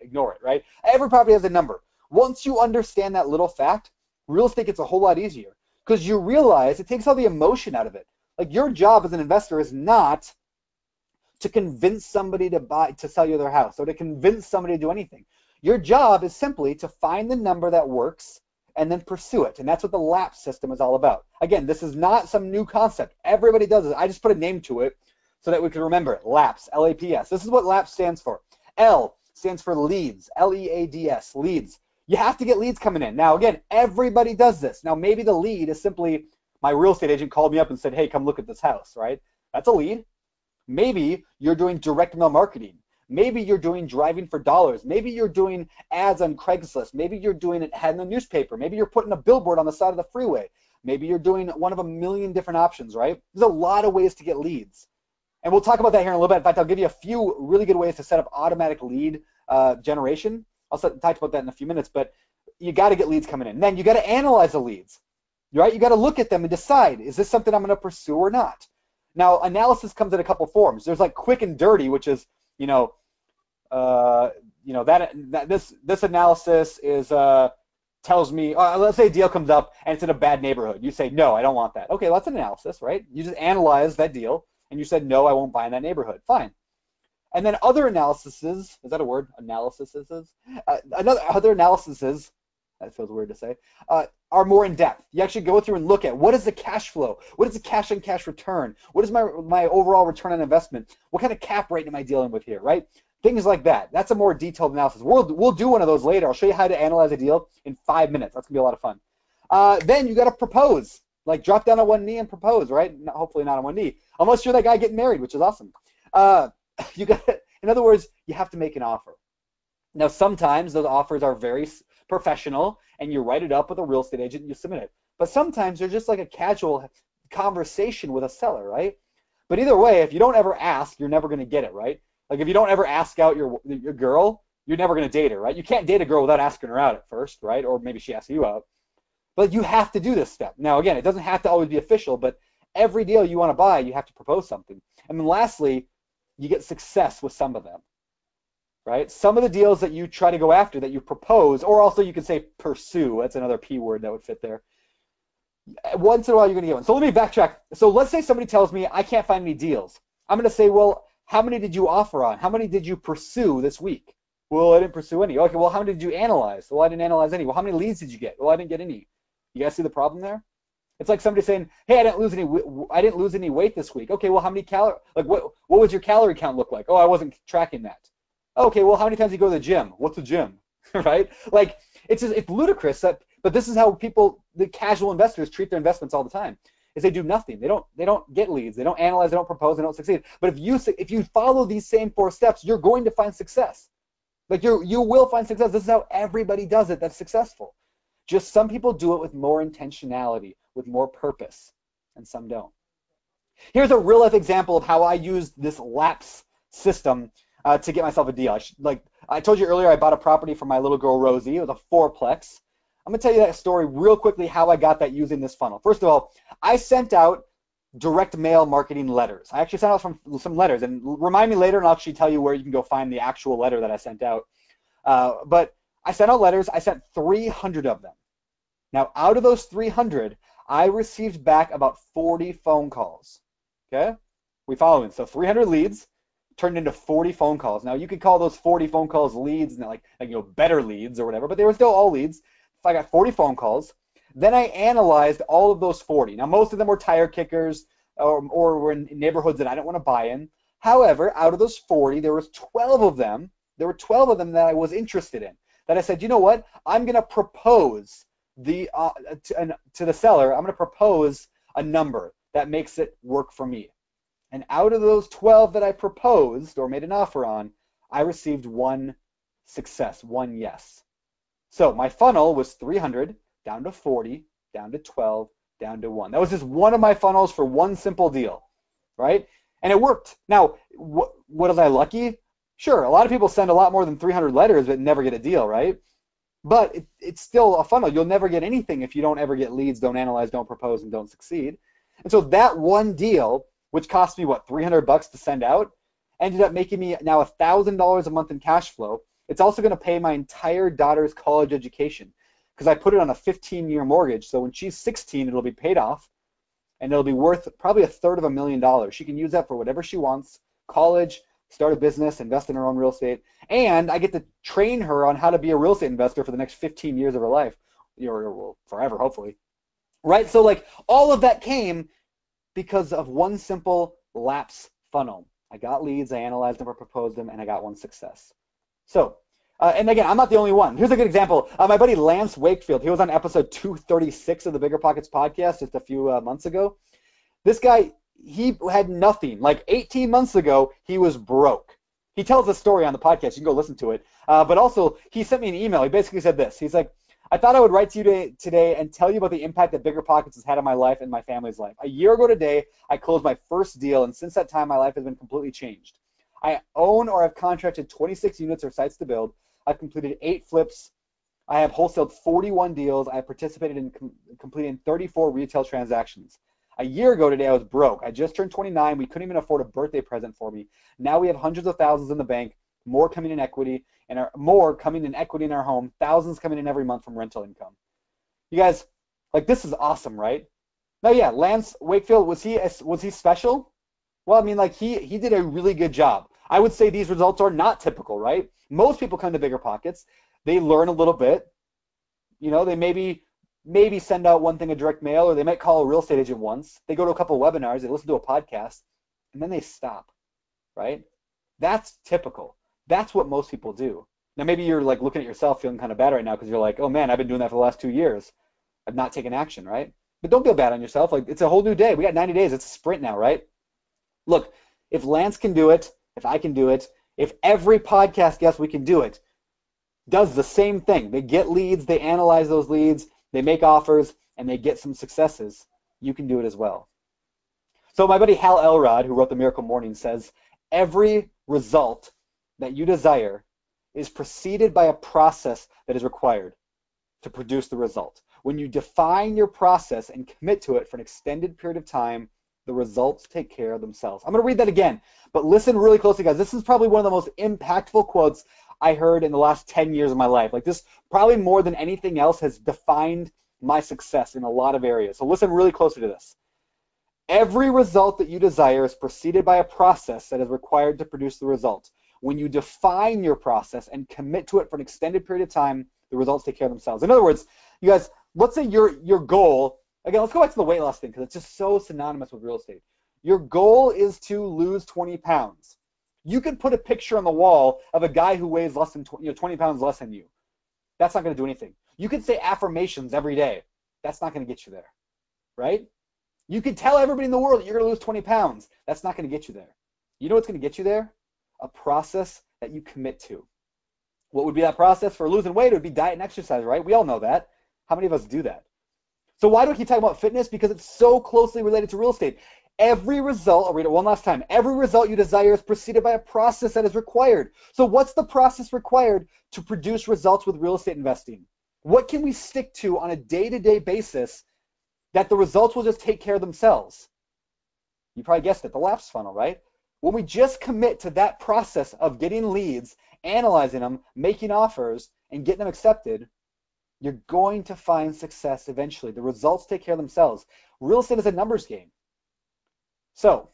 ignore it, right? Every property has a number. Once you understand that little fact, real estate gets a whole lot easier because you realize it takes all the emotion out of it. Like your job as an investor is not to convince somebody to sell you their house or to convince somebody to do anything. Your job is simply to find the number that works and then pursue it. And that's what the Lapp system is all about. Again, this is not some new concept. Everybody does it. I just put a name to it so that we can remember it. Lapps, L-A-P-S. This is what Lapp stands for. L stands for leads, L-E-A-D-S, leads. You have to get leads coming in. Now, again, everybody does this. Now, maybe the lead is simply my real estate agent called me up and said, hey, come look at this house, right? That's a lead. Maybe you're doing direct mail marketing. Maybe you're doing driving for dollars. Maybe you're doing ads on Craigslist. Maybe you're doing an ad in the newspaper. Maybe you're putting a billboard on the side of the freeway. Maybe you're doing one of a million different options, right? There's a lot of ways to get leads. And we'll talk about that here in a little bit. In fact, I'll give you a few really good ways to set up automatic lead generation. I'll talk about that in a few minutes, but you got to get leads coming in. Then you got to analyze the leads, right? You got to look at them and decide, is this something I'm going to pursue or not? Now, analysis comes in a couple forms. There's like quick and dirty, which is, this analysis is tells me, let's say a deal comes up and it's in a bad neighborhood. You say, no, I don't want that. Okay, well, that's an analysis, right? You just analyze that deal and you said, no, I won't buy in that neighborhood. Fine. And then other analyses, is that a word? Analysis? Other analyses, that feels weird to say, are more in depth. You actually go through and look at what is the cash flow? What is the cash on cash return? What is my overall return on investment? What kind of cap rate am I dealing with here, right? Things like that. That's a more detailed analysis. We'll do one of those later. I'll show you how to analyze a deal in 5 minutes. That's going to be a lot of fun. Then you got to propose. Like drop down on one knee and propose, right? Hopefully not on one knee. Unless you're that guy getting married, which is awesome. In other words, you have to make an offer. Now, sometimes those offers are very professional, and you write it up with a real estate agent and you submit it. But sometimes they're just like a casual conversation with a seller, right? But either way, if you don't ever ask, you're never going to get it, right? Like if you don't ever ask out your girl, you're never going to date her, right? You can't date a girl without asking her out at first, right? Or maybe she asks you out. But you have to do this step. Now, again, it doesn't have to always be official, but every deal you want to buy, you have to propose something. And then lastly, you get success with some of them, right? Some of the deals that you try to go after, that you propose, or also you could say pursue. That's another P word that would fit there. Once in a while, you're going to get one. So let me backtrack. So let's say somebody tells me I can't find any deals. I'm going to say, well, how many did you offer on? How many did you pursue this week? Well, I didn't pursue any. Okay, well, how many did you analyze? Well, I didn't analyze any. Well, how many leads did you get? Well, I didn't get any. You guys see the problem there? It's like somebody saying, hey, I didn't lose any weight this week. Okay, well, how many calories? Like what was your calorie count look like? Oh, I wasn't tracking that. Okay, well, how many times do you go to the gym? What's a gym? Right? Like, it's ludicrous but this is how the casual investors treat their investments all the time. Is they do nothing. They don't get leads. They don't analyze. They don't propose. They don't succeed. But if you follow these same 4 steps, you're going to find success. Like you will find success. This is how everybody does it that's successful. Just some people do it with more intentionality, with more purpose, and some don't. Here's a real life example of how I used this Lapp system to get myself a deal. I told you earlier, I bought a property for my little girl Rosie. It was a 4-plex. I'm going to tell you that story real quickly, how I got that using this funnel. First of all, I sent out direct mail marketing letters. I actually sent out some letters, and remind me later and I'll actually tell you where you can go find the actual letter that I sent out. But I sent out letters. I sent 300 of them. Now, out of those 300, I received back about 40 phone calls. Okay? We following. So 300 leads turned into 40 phone calls. Now, you could call those 40 phone calls leads, and better leads or whatever, but they were still all leads. I got 40 phone calls. Then I analyzed all of those 40. Now, most of them were tire kickers or were in neighborhoods that I didn't want to buy in. However, out of those 40, there were 12 of them that I was interested in. That I said, you know what? I'm going to propose to the seller. I'm going to propose a number that makes it work for me. And out of those 12 that I proposed or made an offer on, I received 1 success, 1 yes. So my funnel was 300, down to 40, down to 12, down to 1. That was just one of my funnels for one simple deal, right? And it worked. Now, what was I lucky? Sure, a lot of people send a lot more than 300 letters but never get a deal, right? But it's still a funnel. You'll never get anything if you don't ever get leads, don't analyze, don't propose, and don't succeed. And so that one deal, which cost me, $300 to send out, ended up making me now $1,000 a month in cash flow. It's also going to pay my entire daughter's college education because I put it on a 15-year mortgage. So when she's 16, it'll be paid off, and it'll be worth probably $250,000. She can use that for whatever she wants, college, start a business, invest in her own real estate, and I get to train her on how to be a real estate investor for the next 15 years of her life, or forever, hopefully. Right? So all of that came because of one simple Lapp funnel. I got leads, I analyzed them or proposed them, and I got 1 success. So, and again, I'm not the only one. Here's a good example. My buddy Lance Wakefield, he was on episode 236 of the BiggerPockets podcast just a few months ago. This guy, he had nothing. 18 months ago, he was broke. He tells the story on the podcast. You can go listen to it. But also, he sent me an email. He basically said this. He's like, I thought I would write to you today and tell you about the impact that BiggerPockets has had on my life and my family's life. A year ago today, I closed my first deal, and since that time, my life has been completely changed. I own or have contracted 26 units or sites to build. I've completed 8 flips. I have wholesaled 41 deals. I have participated in completing 34 retail transactions. A year ago today, I was broke. I just turned 29. We couldn't even afford a birthday present for me. Now we have hundreds of thousands in the bank, more coming in equity, and more coming in equity in our home, thousands coming in every month from rental income. You guys, this is awesome, right? Now, yeah, Lance Wakefield, was he special? Well, I mean, he did a really good job. I would say these results are not typical, right? Most people come to BiggerPockets. They learn a little bit. They maybe send out one thing of direct mail, or they might call a real estate agent once. They go to a couple of webinars, they listen to a podcast, and then they stop, right? That's typical. That's what most people do. Now, maybe you're looking at yourself feeling kind of bad right now because you're like, oh man, I've been doing that for the last 2 years. I've not taken action, right? But don't feel bad on yourself. It's a whole new day. We got 90 days. It's a sprint now, right? Look, if Lance can do it, if I can do it, if every podcast guest we can do it, does the same thing. They get leads, they analyze those leads, they make offers, and they get some successes. You can do it as well. So my buddy Hal Elrod, who wrote The Miracle Morning, says, every result that you desire is preceded by a process that is required to produce the result. When you define your process and commit to it for an extended period of time, the results take care of themselves. I'm going to read that again, but listen really closely, guys. This is probably one of the most impactful quotes I heard in the last 10 years of my life. This probably more than anything else has defined my success in a lot of areas. So listen really closely to this. Every result that you desire is preceded by a process that is required to produce the result. When you define your process and commit to it for an extended period of time, the results take care of themselves. In other words, you guys, let's say your goal, again, let's go back to the weight loss thing because it's just so synonymous with real estate. Your goal is to lose 20 pounds. You could put a picture on the wall of a guy who weighs less than 20 pounds less than you. That's not going to do anything. You could say affirmations every day. That's not going to get you there, right? You could tell everybody in the world that you're going to lose 20 pounds. That's not going to get you there. You know what's going to get you there? A process that you commit to. What would be that process for losing weight? It would be diet and exercise, right? We all know that. How many of us do that? So why do I keep talking about fitness? Because it's so closely related to real estate. Every result, I'll read it one last time, every result you desire is preceded by a process that is required. So what's the process required to produce results with real estate investing? What can we stick to on a day-to-day basis that the results will just take care of themselves? You probably guessed it, the Lapp funnel, right? When we just commit to that process of getting leads, analyzing them, making offers, and getting them accepted, you're going to find success eventually. The results take care of themselves. Real estate is a numbers game. So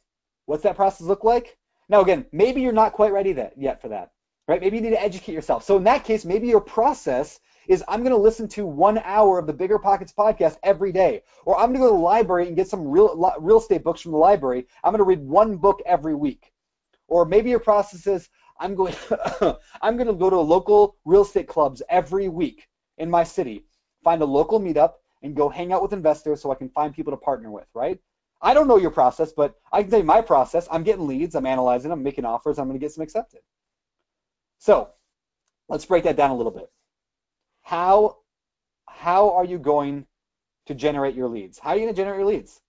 what's that process look like? Now, again, maybe you're not quite ready yet for that, right? Maybe you need to educate yourself. So in that case, maybe your process is I'm going to listen to 1 hour of the BiggerPockets podcast every day, or I'm going to go to the library and get some real estate books from the library. I'm going to read 1 book every week. Or maybe your process is I'm going to go to local real estate clubs every week in my city, find a local meetup, and go hang out with investors so I can find people to partner with, right? I don't know your process, but I can tell you my process. I'm getting leads, I'm analyzing them, making offers, I'm going to get some accepted. So let's break that down a little bit. How are you going to generate your leads? How are you going to generate your leads?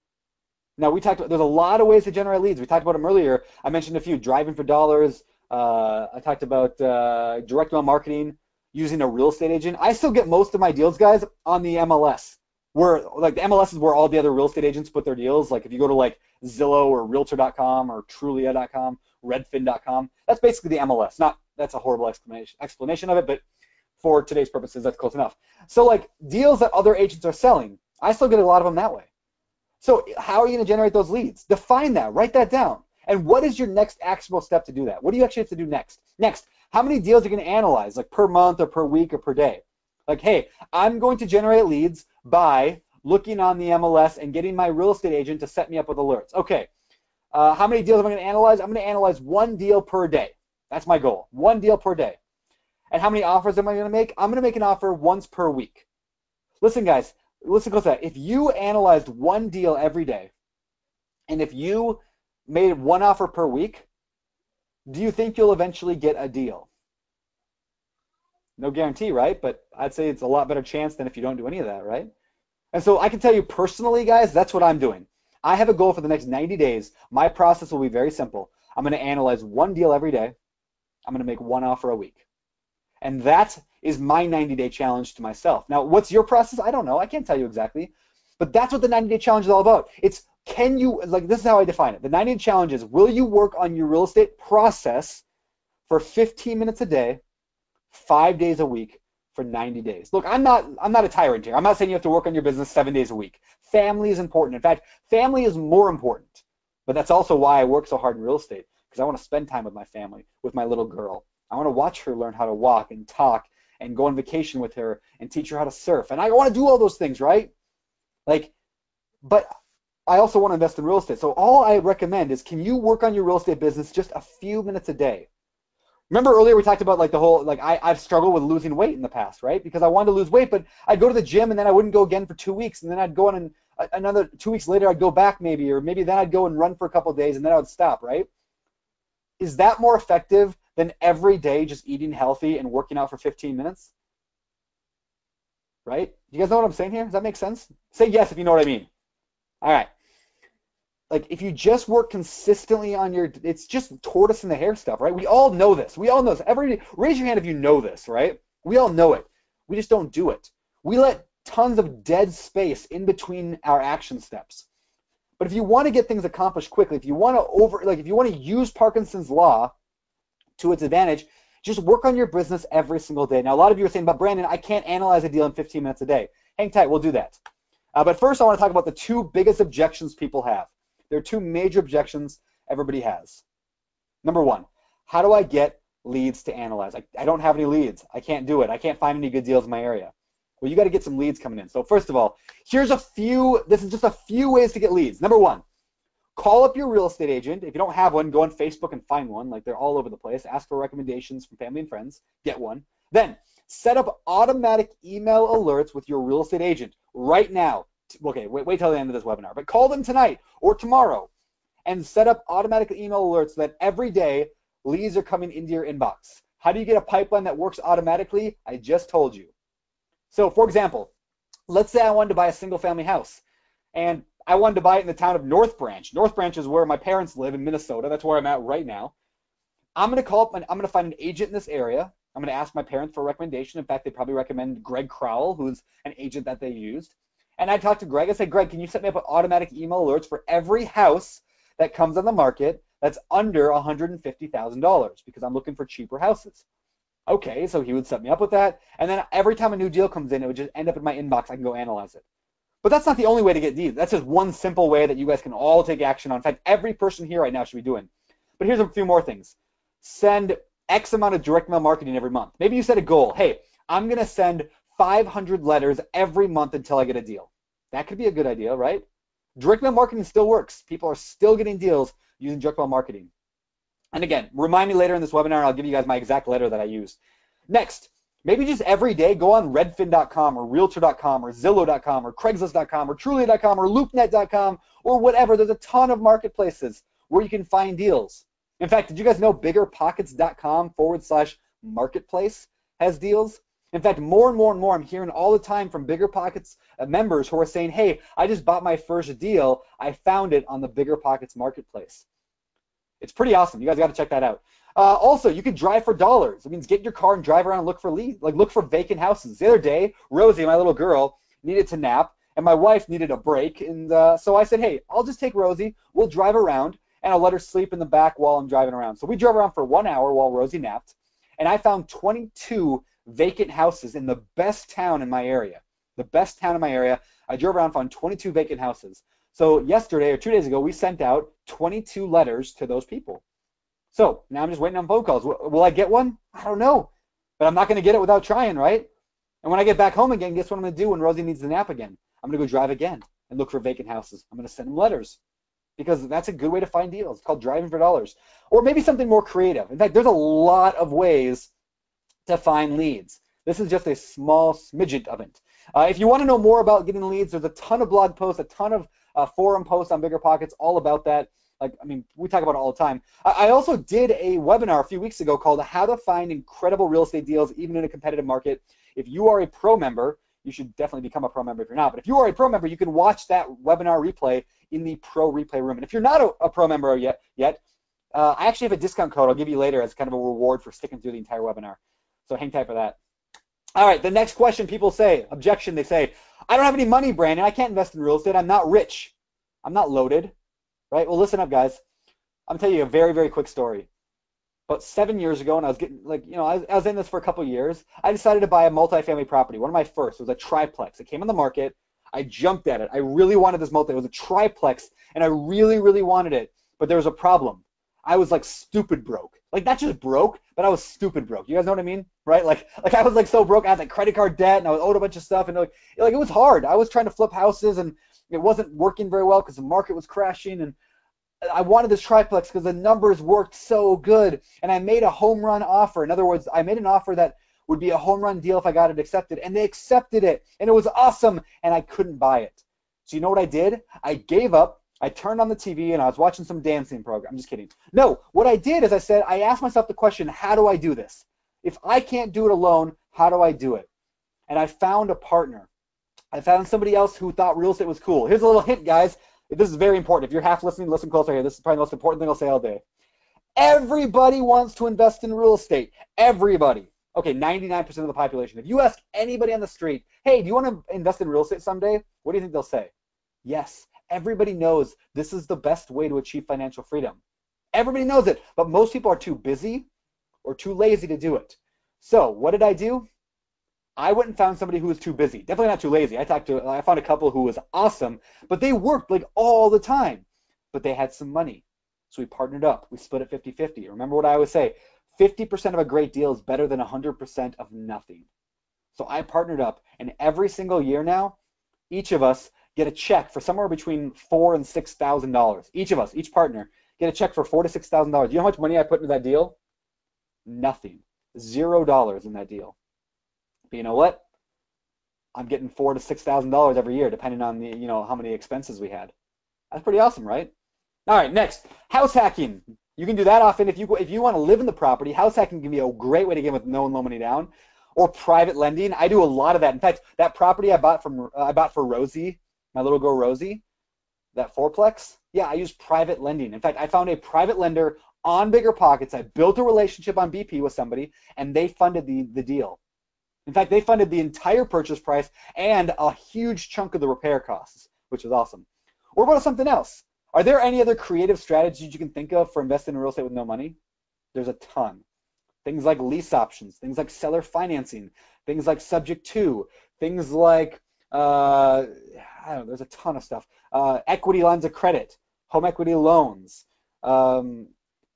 Now, there's a lot of ways to generate leads. We talked about them earlier. I mentioned a few, driving for dollars. I talked about direct mail marketing, using a real estate agent. I still get most of my deals, guys, on the MLS. Where like the MLS is where all the other real estate agents put their deals. Like if you go to like Zillow or Realtor.com or Trulia.com, Redfin.com, that's basically the MLS. That's a horrible explanation of it, but for today's purposes, that's close enough. So like deals that other agents are selling, I still get a lot of them that way. So how are you going to generate those leads? Define that. Write that down. And what is your next actionable step to do that? What do you actually have to do next? Next, how many deals are you going to analyze, like per month or per week or per day? Like, hey, I'm going to generate leads by looking on the MLS and getting my real estate agent to set me up with alerts. Okay, how many deals am I going to analyze? I'm going to analyze 1 deal per day. That's my goal, 1 deal per day. And how many offers am I going to make? I'm going to make an offer once per week. Listen, guys, listen close to that. If you analyzed 1 deal every day, and if you made 1 offer per week, do you think you'll eventually get a deal? No guarantee, right? But I'd say it's a lot better chance than if you don't do any of that, right? And so I can tell you personally, guys, that's what I'm doing. I have a goal for the next 90 days. My process will be very simple. I'm going to analyze 1 deal every day. I'm going to make 1 offer a week. And that is my 90-day challenge to myself. Now, what's your process? I don't know. I can't tell you exactly. But that's what the 90-day challenge is all about. It's can you, like this is how I define it. The 90-day challenge is, will you work on your real estate process for 15 minutes a day, 5 days a week for 90 days. Look, I'm not a tyrant here. I'm not saying you have to work on your business 7 days a week. Family is important. In fact, family is more important. But that's also why I work so hard in real estate, because I want to spend time with my family, with my little girl. I want to watch her learn how to walk and talk and go on vacation with her and teach her how to surf. And I want to do all those things, right? But I also want to invest in real estate. So all I recommend is, can you work on your real estate business just a few minutes a day? Remember earlier we talked about like the whole, like I've struggled with losing weight in the past, right? Because I wanted to lose weight, but I'd go to the gym and then I wouldn't go again for 2 weeks, and then I'd go on and another 2 weeks later I'd go back maybe, or maybe then I'd go and run for a couple of days and then I would stop, right? Is that more effective than every day just eating healthy and working out for 15 minutes? Right? You guys know what I'm saying here? Does that make sense? Say yes if you know what I mean. All right. Like if you just work consistently on it's just tortoise and the hare stuff, right? We all know this. We all know this. Raise your hand if you know this, right? We all know it. We just don't do it. We let tons of dead space in between our action steps. But if you want to get things accomplished quickly, if you want to use Parkinson's law to its advantage, just work on your business every single day. Now, a lot of you are saying, but Brandon, I can't analyze a deal in 15 minutes a day. Hang tight, we'll do that. But first, I want to talk about the 2 biggest objections people have. There are 2 major objections everybody has. Number 1, how do I get leads to analyze? I don't have any leads. I can't do it. I can't find any good deals in my area. Well, you got to get some leads coming in. So first of all, this is just a few ways to get leads. Number 1, Call up your real estate agent. If you don't have one, go on Facebook and find one. Like, they're all over the place. Ask for recommendations from family and friends. Get one. Then set up automatic email alerts with your real estate agent right now. Okay, wait till the end of this webinar, but call them tonight or tomorrow and set up automatic email alerts so that every day leads are coming into your inbox. How do you get a pipeline that works automatically? I just told you. So, for example, let's say I wanted to buy a single family house and I wanted to buy it in the town of North Branch. North Branch is where my parents live in Minnesota. That's where I'm at right now. I'm going to call up and I'm going to find an agent in this area. I'm going to ask my parents for a recommendation. In fact, they probably recommend Greg Crowell, who's an agent that they used. And I talked to Greg. I said, Greg, can you set me up with automatic email alerts for every house that comes on the market that's under $150,000 because I'm looking for cheaper houses. Okay, so he would set me up with that. And then every time a new deal comes in, it would just end up in my inbox. I can go analyze it. But that's not the only way to get deals. That's just one simple way that you guys can all take action on. In fact, every person here right now should be doing. But here's a few more things. Send X amount of direct mail marketing every month. Maybe you set a goal. Hey, I'm going to send 500 letters every month until I get a deal. That could be a good idea, right? Direct mail marketing still works. People are still getting deals using direct mail marketing. And again, remind me later in this webinar, I'll give you guys my exact letter that I used. Next, maybe just every day go on redfin.com or realtor.com or zillow.com or craigslist.com or trulia.com or loopnet.com or whatever. There's a ton of marketplaces where you can find deals. In fact, did you guys know biggerpockets.com/marketplace has deals? In fact, more and more I'm hearing all the time from BiggerPockets members who are saying, hey, I just bought my first deal. I found it on the BiggerPockets marketplace. It's pretty awesome. You guys got to check that out. Also, you can drive for dollars. It means get in your car and drive around and look for leads, like look for vacant houses. The other day, Rosie, my little girl, needed to nap, and my wife needed a break. And so I said, hey, I'll just take Rosie. We'll drive around, and I'll let her sleep in the back while I'm driving around. So we drove around for 1 hour while Rosie napped, and I found 22 vacant houses in the best town in my area. The best town in my area. I drove around, found 22 vacant houses. So yesterday or 2 days ago, we sent out 22 letters to those people. So now I'm just waiting on phone calls. Will I get one? I don't know. But I'm not going to get it without trying, right? And when I get back home again, guess what I'm going to do when Rosie needs the nap again? I'm going to go drive again and look for vacant houses. I'm going to send them letters because that's a good way to find deals. It's called driving for dollars. Or maybe something more creative. In fact, there's a lot of ways to find leads. This is just a small smidget of it. If you want to know more about getting leads, there's a ton of blog posts, a ton of forum posts on BiggerPockets all about that. Like, I mean, we talk about it all the time. I also did a webinar a few weeks ago called How to Find Incredible Real Estate Deals Even in a Competitive Market. If you are a pro member, you should definitely become a pro member if you're not. But if you are a pro member, you can watch that webinar replay in the pro replay room. And if you're not a pro member yet, I actually have a discount code I'll give you later as kind of a reward for sticking through the entire webinar. So hang tight for that. All right, the next question people say, objection, they say, I don't have any money, Brandon. I can't invest in real estate. I'm not rich. I'm not loaded. Right? Well, listen up, guys. I'm telling you a very, very quick story. About 7 years ago, and I was getting, like, you know, I was in this for a couple of years, I decided to buy a multifamily property. One of my first. It was a triplex. It came on the market. I jumped at it. I really wanted this multi. It was a triplex, and I really, really wanted it. But there was a problem. I was like stupid broke. Like, not just broke, but I was stupid broke. You guys know what I mean? Right? Like I was like so broke. I had like credit card debt, and I was owed a bunch of stuff, and like it was hard. I was trying to flip houses, and it wasn't working very well because the market was crashing, and I wanted this triplex because the numbers worked so good, and I made a home run offer. In other words, I made an offer that would be a home run deal if I got it accepted, and they accepted it, and it was awesome, and I couldn't buy it. So you know what I did? I gave up. I turned on the TV, and I was watching some dancing program. I'm just kidding. No, what I did is I asked myself the question, how do I do this? If I can't do it alone, how do I do it? And I found a partner. I found somebody else who thought real estate was cool. Here's a little hint, guys. This is very important. If you're half listening, listen closer here. This is probably the most important thing I'll say all day. Everybody wants to invest in real estate. Everybody. Okay, 99% of the population. If you ask anybody on the street, hey, do you want to invest in real estate someday? What do you think they'll say? Yes. Everybody knows this is the best way to achieve financial freedom. Everybody knows it, but most people are too busy or too lazy to do it. So what did I do? I went and found somebody who was too busy. Definitely not too lazy. I found a couple who was awesome, but they worked like all the time, but they had some money. So we partnered up. We split it 50-50. Remember what I always say, 50% of a great deal is better than 100% of nothing. So I partnered up, and every single year now, each of us get a check for somewhere between $4,000 and $6,000. Each of us, each partner, get a check for $4,000 to $6,000. Do you know how much money I put into that deal? Nothing. $0 in that deal. But you know what? I'm getting $4,000 to $6,000 every year, depending on the how many expenses we had. That's pretty awesome, right? All right, next, house hacking. You can do that often if you want to live in the property. House hacking can be a great way to get with no and low money down, or private lending. I do a lot of that. In fact, that property I bought for Rosie, my little girl Rosie, that fourplex. Yeah, I use private lending. In fact, I found a private lender on BiggerPockets. I built a relationship on BP with somebody, and they funded the deal. In fact, they funded the entire purchase price and a huge chunk of the repair costs, which was awesome. Or what about something else? Are there any other creative strategies you can think of for investing in real estate with no money? There's a ton. Things like lease options, things like seller financing, things like subject to, things like, I don't know, there's a ton of stuff. Equity lines of credit, home equity loans.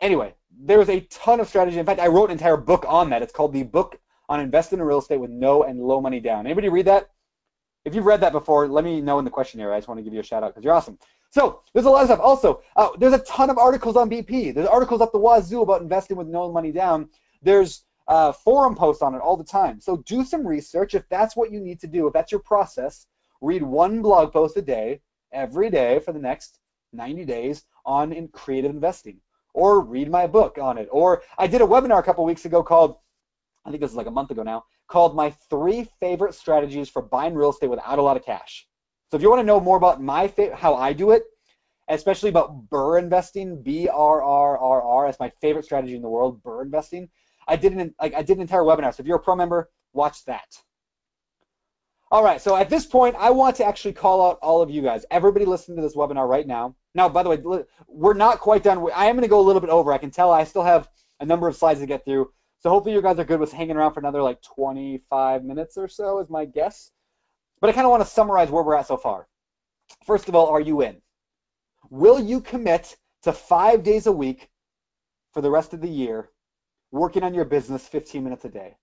Anyway, there's a ton of strategy. In fact, I wrote an entire book on that. It's called The Book on Investing in Real Estate with No and Low Money Down. Anybody read that? If you've read that before, let me know in the questionnaire. I just want to give you a shout out because you're awesome. So there's a lot of stuff. Also, there's a ton of articles on BP. There's articles up the wazoo about investing with no money down. There's forum posts on it all the time. So do some research if that's what you need to do. If that's your process, read one blog post a day, every day for the next 90 days on creative investing. Or read my book on it. Or I did a webinar a couple weeks ago called, I think this is like a month ago now, called My 3 Favorite Strategies for Buying Real Estate Without a Lot of Cash. So if you want to know more about how I do it, especially about BRRRR investing, BRRRR, that's my favorite strategy in the world, BRRRR investing, I did an entire webinar. So if you're a pro member, watch that. All right, so at this point, I want to actually call out all of you guys, everybody listening to this webinar right now. Now, by the way, we're not quite done. I am going to go a little bit over. I can tell I still have a number of slides to get through. So hopefully you guys are good with hanging around for another like 25 minutes or so is my guess. But I kind of want to summarize where we're at so far. First of all, are you in? Will you commit to 5 days a week for the rest of the year, working on your business 15 minutes a day?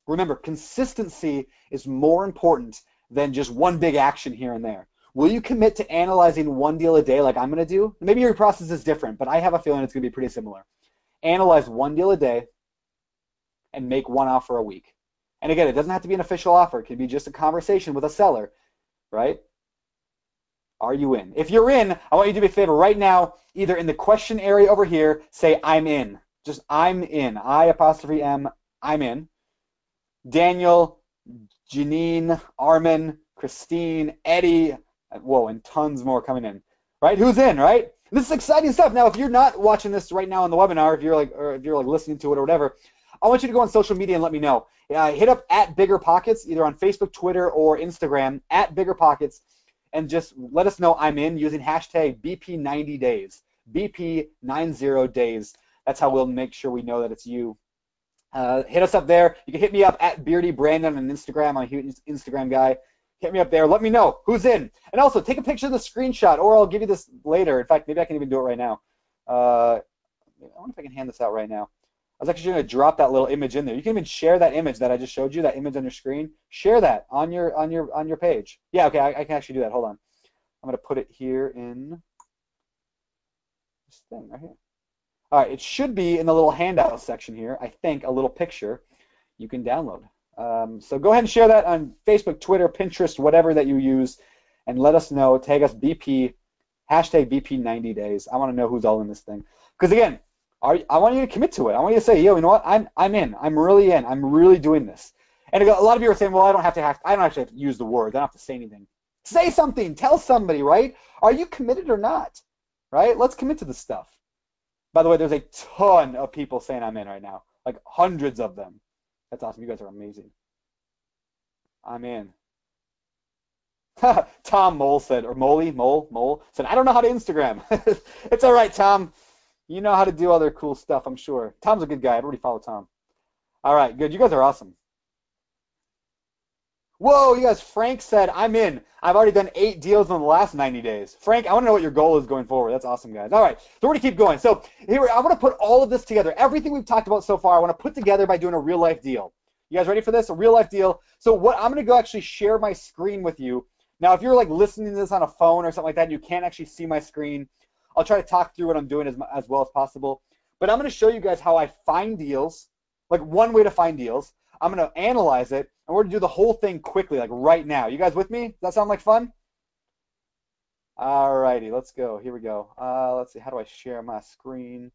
Remember, consistency is more important than just one big action here and there. Will you commit to analyzing one deal a day like I'm going to do? Maybe your process is different, but I have a feeling it's going to be pretty similar. Analyze one deal a day and make one offer a week. And again, it doesn't have to be an official offer. It can be just a conversation with a seller, right? Are you in? If you're in, I want you to do me a favor right now, either in the question area over here, say I'm in. Just I'm in. I''M, I'm in. Daniel, Janine, Armin, Christine, Eddie, whoa, and tons more coming in. Right? Who's in, right? This is exciting stuff. Now, if you're not watching this right now on the webinar, if you're like listening to it or whatever, I want you to go on social media and let me know. Hit up at BiggerPockets, either on Facebook, Twitter, or Instagram, at BiggerPockets, and just let us know I'm in using hashtag BP90days. BP90days. That's how we'll make sure we know that it's you. Hit us up there. You can hit me up at Beardy Brandon on Instagram. I'm a huge Instagram guy. Hit me up there. Let me know who's in. And also, take a picture of the screenshot, or I'll give you this later. In fact, maybe I can even do it right now. I wonder if I can hand this out right now. I was actually going to drop that little image in there. You can even share that image that I just showed you, that image on your screen. Share that on your page. Yeah, okay, I can actually do that. Hold on. I'm going to put it here in this thing right here. All right, it should be in the little handout section here, I think, a little picture you can download. So go ahead and share that on Facebook, Twitter, Pinterest, whatever that you use, and let us know. Tag us BP, hashtag BP90days. I want to know who's all in this thing. Because again, I want you to commit to it. I want you to say, yo, you know what? I'm in. I'm really in. I'm really doing this. And a lot of you are saying, well, I don't actually have to use the words. I don't have to say anything. Say something. Tell somebody, right? Are you committed or not? Right? Let's commit to this stuff. By the way, there's a ton of people saying I'm in right now, like hundreds of them. That's awesome. You guys are amazing. I'm in. Tom Mole said, or Mole said, I don't know how to Instagram. It's all right, Tom. You know how to do other cool stuff, I'm sure. Tom's a good guy. Everybody follow Tom. All right, good. You guys are awesome. Whoa, you guys, Frank said, I'm in. I've already done 8 deals in the last 90 days. Frank, I want to know what your goal is going forward. That's awesome, guys. All right, so we're going to keep going. So here, I want to put all of this together. Everything we've talked about so far, I want to put together by doing a real-life deal. You guys ready for this? A real-life deal. So what I'm going to go actually share my screen with you Now, if you're like listening to this on a phone or something like that and you can't actually see my screen, I'll try to talk through what I'm doing as well as possible. But I'm going to show you guys how I find deals, like one way to find deals. I'm going to analyze it, and we're going to do the whole thing quickly, like right now. You guys with me? Does that sound like fun? All righty, let's go. Here we go. Let's see. How do I share my screen?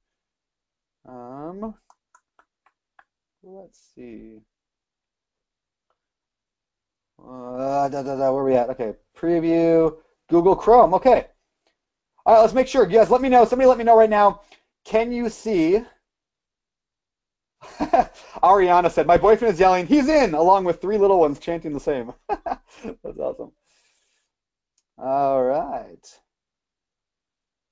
Let's see. Where are we at? Okay, preview, Google Chrome. Okay. All right, let's make sure. You guys, let me know. Somebody let me know right now. Can you see? Ariana said, my boyfriend is yelling, he's in, along with 3 little ones chanting the same. That's awesome. All right.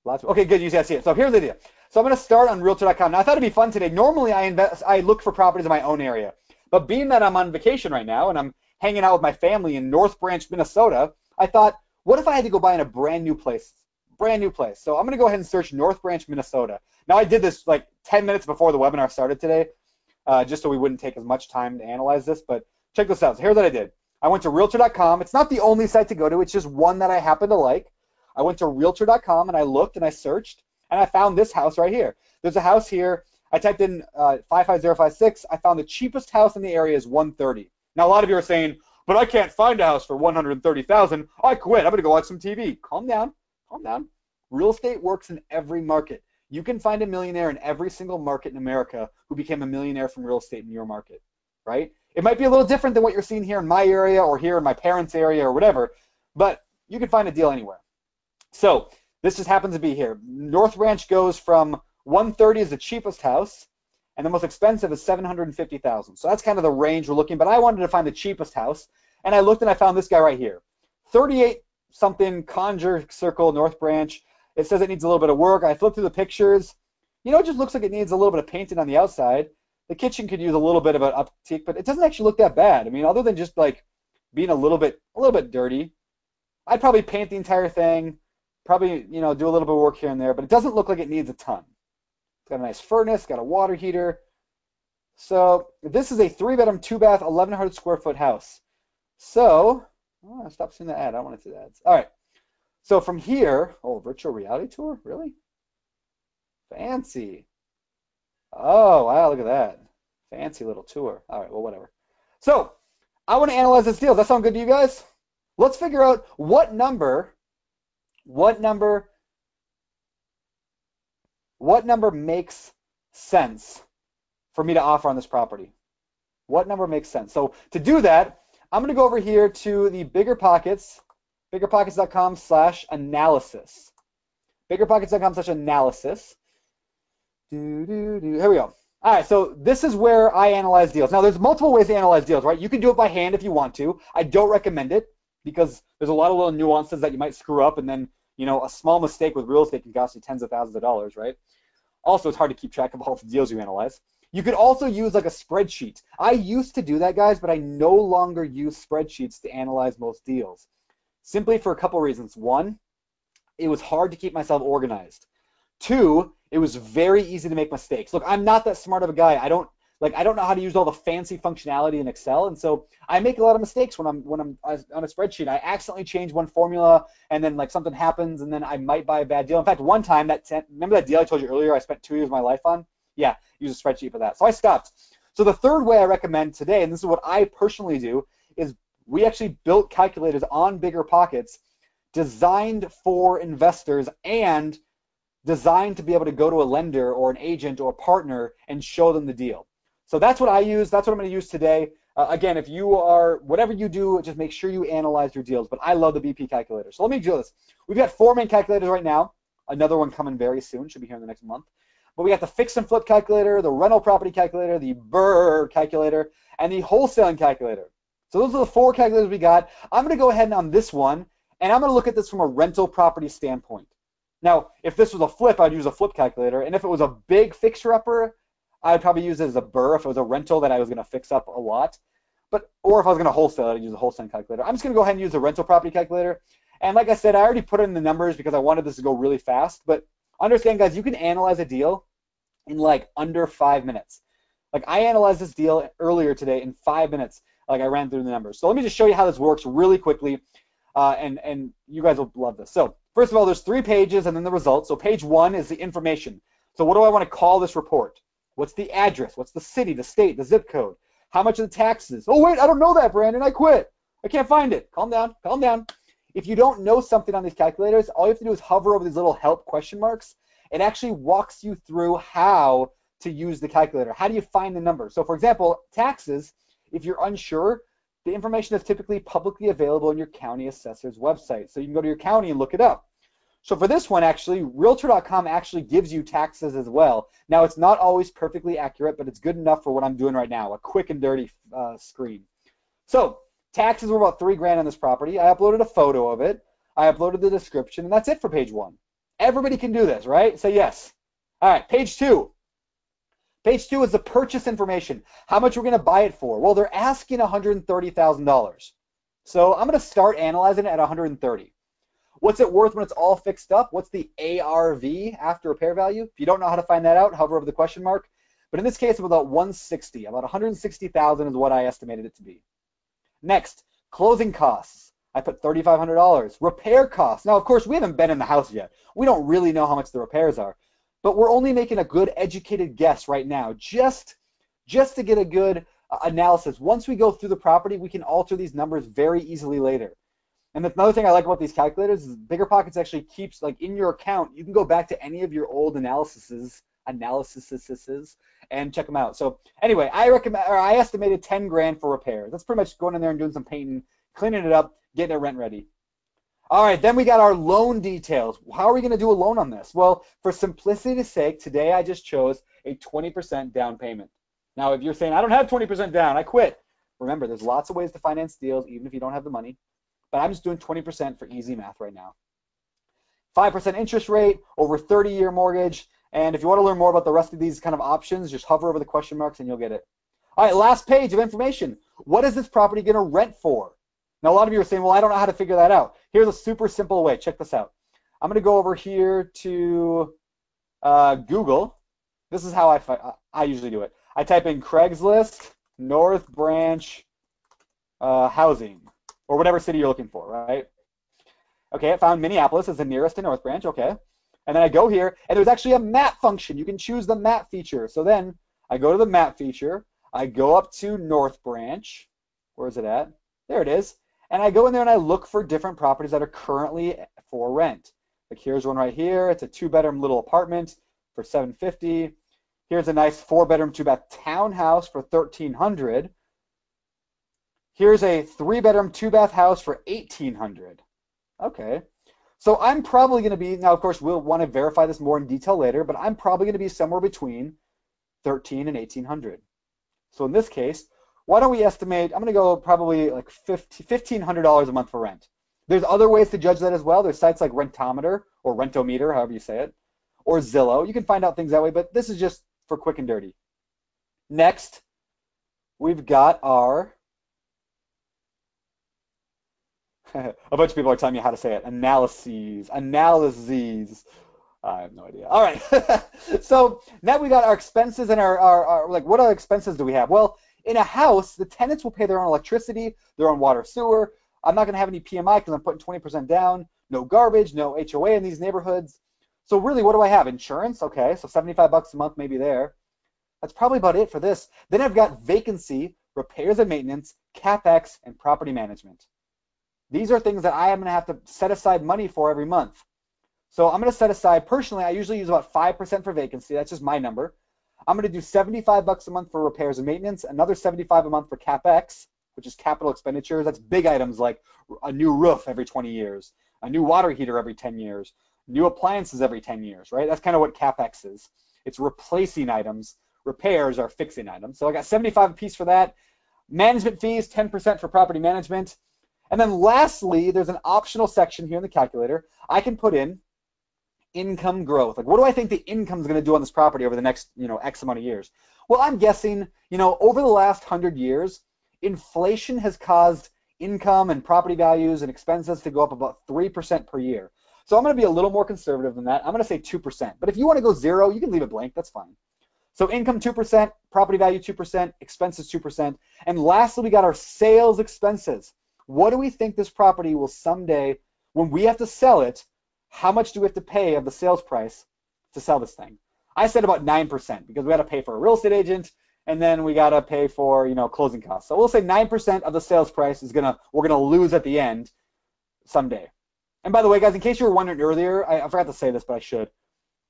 Okay, good. You see, I see it. So here's the idea. So I'm going to start on Realtor.com. Now, I thought it'd be fun today. Normally, I look for properties in my own area. But being that I'm on vacation right now and I'm hanging out with my family in North Branch, Minnesota, I thought, what if I had to go buy in a brand new place? Brand new place. So I'm going to go ahead and search North Branch, Minnesota. Now, I did this like 10 minutes before the webinar started today, just so we wouldn't take as much time to analyze this. But check this out. So here's what I did. I went to Realtor.com. It's not the only site to go to. It's just one that I happen to like. I went to Realtor.com and I looked and I searched and I found this house right here. There's a house here. I typed in 55056. I found the cheapest house in the area is $130,000. Now a lot of you are saying, but I can't find a house for $130,000. I quit. I'm going to go watch some TV. Calm down. Calm down. Real estate works in every market. You can find a millionaire in every single market in America who became a millionaire from real estate in your market, right? It might be a little different than what you're seeing here in my area or here in my parents' area or whatever, but you can find a deal anywhere. So this just happens to be here. North Ranch goes from $130,000 is the cheapest house, and the most expensive is $750,000. So that's kind of the range we're looking, but I wanted to find the cheapest house, and I looked and I found this guy right here. 38-something Conjure Circle, North Branch. It says it needs a little bit of work. I flipped through the pictures. You know, it just looks like it needs a little bit of painting on the outside. The kitchen could use a little bit of an uptick, but it doesn't actually look that bad. I mean, other than just like being a little bit dirty, I'd probably paint the entire thing, probably, you know, do a little bit of work here and there, but it doesn't look like it needs a ton. It's got a nice furnace, got a water heater. So this is a 3-bedroom, 2-bath, 1,100 square foot house. So, stop seeing the ad. I don't want to see the ads. All right. So from here, virtual reality tour, really? Fancy. Oh, wow, look at that. Fancy little tour. All right, well, whatever. So I want to analyze this deal. Does that sound good to you guys? Let's figure out what number makes sense for me to offer on this property. What number makes sense? So to do that, I'm going to go over here to the BiggerPockets, BiggerPockets.com/analysis. BiggerPockets.com/analysis. Here we go. All right, so this is where I analyze deals. Now, there's multiple ways to analyze deals, right? You can do it by hand if you want to. I don't recommend it because there's a lot of little nuances that you might screw up, and then, you know, a small mistake with real estate can cost you tens of thousands of dollars, right? Also, it's hard to keep track of all the deals you analyze. You could also use like a spreadsheet. I used to do that, guys, but I no longer use spreadsheets to analyze most deals, simply for a couple reasons. One, it was hard to keep myself organized. Two, it was very easy to make mistakes. Look, I'm not that smart of a guy. I don't know how to use all the fancy functionality in Excel, and so I make a lot of mistakes when I'm on a spreadsheet. I accidentally change one formula, and then like something happens, and then I might buy a bad deal. In fact, one time, remember that deal I told you earlier I spent 2 years of my life on? Yeah, use a spreadsheet for that. So I stopped. So the third way I recommend today, and this is what I personally do, is we actually built calculators on BiggerPockets designed for investors and designed to be able to go to a lender or an agent or a partner and show them the deal. So that's what I use. That's what I'm going to use today. Again, if you are, whatever you do, just make sure you analyze your deals. But I love the BP calculator. So let me do this. We've got 4 main calculators right now. Another one coming very soon. Should be here in the next month. But we got the fix and flip calculator, the rental property calculator, the BRRRR calculator, and the wholesaling calculator. So those are the 4 calculators we got. I'm going to go ahead and on this one, and I'm going to look at this from a rental property standpoint. Now, if this was a flip, I'd use a flip calculator. And if it was a big fixer-upper, I'd probably use it as a BRRRR if it was a rental that I was going to fix up a lot. Or if I was going to wholesale, I'd use a wholesaling calculator. I'm just going to go ahead and use the rental property calculator. And like I said, I already put in the numbers because I wanted this to go really fast. But understand, guys, you can analyze a deal in like under 5 minutes. Like I analyzed this deal earlier today in 5 minutes. Like I ran through the numbers. So let me just show you how this works really quickly. and you guys will love this. So first of all, there's 3 pages and then the results. So page 1 is the information. So what do I want to call this report? What's the address? What's the city, the state, the zip code? How much are the taxes? Oh, wait, I don't know that, Brandon. I quit. I can't find it. Calm down. Calm down. If you don't know something on these calculators, all you have to do is hover over these little help question marks. It actually walks you through how to use the calculator. How do you find the number? So for example, taxes, if you're unsure, the information is typically publicly available on your county assessor's website. So you can go to your county and look it up. So for this one, actually, Realtor.com actually gives you taxes as well. Now, it's not always perfectly accurate, but it's good enough for what I'm doing right now, a quick and dirty screen. So taxes were about $3,000 on this property. I uploaded a photo of it. I uploaded the description, and that's it for page 1. Everybody can do this, right? Say yes. All right, page 2. Page 2 is the purchase information. How much we're going to buy it for? Well, they're asking $130,000. So I'm going to start analyzing it at $130,000. What's it worth when it's all fixed up? What's the ARV, after repair value? If you don't know how to find that out, hover over the question mark. But in this case, it's about $160,000. About $160,000 is what I estimated it to be. Next, closing costs. I put $3,500. Repair costs. Now, of course, we haven't been in the house yet. We don't really know how much the repairs are. But we're only making a good educated guess right now, just to get a good analysis. Once we go through the property, we can alter these numbers very easily later. And another thing I like about these calculators is BiggerPockets actually keeps, like, in your account, you can go back to any of your old analyses and check them out. So anyway, I estimated $10,000 for repairs. That's pretty much going in there and doing some painting, cleaning it up, getting it rent ready. All right, then we got our loan details. How are we going to do a loan on this? Well, for simplicity's sake, today I just chose a 20% down payment. Now, if you're saying, I don't have 20% down, I quit. Remember, there's lots of ways to finance deals, even if you don't have the money. But I'm just doing 20% for easy math right now. 5% interest rate, over 30-year mortgage. And if you want to learn more about the rest of these kind of options, just hover over the question marks and you'll get it. All right, last page of information. What is this property going to rent for? Now, a lot of you are saying, well, I don't know how to figure that out. Here's a super simple way. Check this out. I'm going to go over here to Google. This is how I usually do it. I type in Craigslist, North Branch housing, or whatever city you're looking for, right? Okay, I found Minneapolis as the nearest to North Branch, okay. And then I go here, and there's actually a map function. You can choose the map feature. So then I go to the map feature. I go up to North Branch. Where is it at? There it is. And I go in there and I look for different properties that are currently for rent. Like here's one right here. It's a 2-bedroom little apartment for $750. Here's a nice 4-bedroom, 2-bath townhouse for $1,300. Here's a 3-bedroom, 2-bath house for $1,800. Okay. So I'm probably going to be, now of course we'll want to verify this more in detail later, but I'm probably going to be somewhere between $1,300 and $1,800. So in this case, why don't we estimate, I'm going to go probably like $1,500 a month for rent. There's other ways to judge that as well. There's sites like Rentometer or Rentometer, however you say it, or Zillow. You can find out things that way, but this is just for quick and dirty. Next, we've got our, a bunch of people are telling me how to say it, analyses. I have no idea. All right, so now we got our expenses and our like, what other expenses do we have? Well, in a house, the tenants will pay their own electricity, their own water, sewer. I'm not going to have any PMI because I'm putting 20% down. No garbage, no HOA in these neighborhoods. So really, what do I have? Insurance? Okay, so $75 a month maybe there. That's probably about it for this. Then I've got vacancy, repairs and maintenance, CapEx, and property management. These are things that I am going to have to set aside money for every month. So I'm going to set aside, personally, I usually use about 5% for vacancy. That's just my number. I'm going to do $75 a month for repairs and maintenance, another $75 a month for CapEx, which is capital expenditures. That's big items like a new roof every 20 years, a new water heater every 10 years, new appliances every 10 years, right? That's kind of what CapEx is. It's replacing items. Repairs are fixing items. So I got $75 a piece for that. Management fees, 10% for property management. And then lastly, there's an optional section here in the calculator. I can put in income growth. Like, what do I think the income is going to do on this property over the next, X amount of years? Well, I'm guessing, over the last 100 years, inflation has caused income and property values and expenses to go up about 3% per year. So I'm going to be a little more conservative than that. I'm going to say 2%. But if you want to go 0, you can leave it blank. That's fine. So income 2%, property value 2%, expenses 2%. And lastly, we got our sales expenses. What do we think this property will someday, when we have to sell it, how much do we have to pay of the sales price to sell this thing? I said about 9% because we got to pay for a real estate agent, and then we got to pay for, closing costs. So we'll say 9% of the sales price we're gonna lose at the end someday. And by the way, guys, in case you were wondering earlier, I forgot to say this, but I should.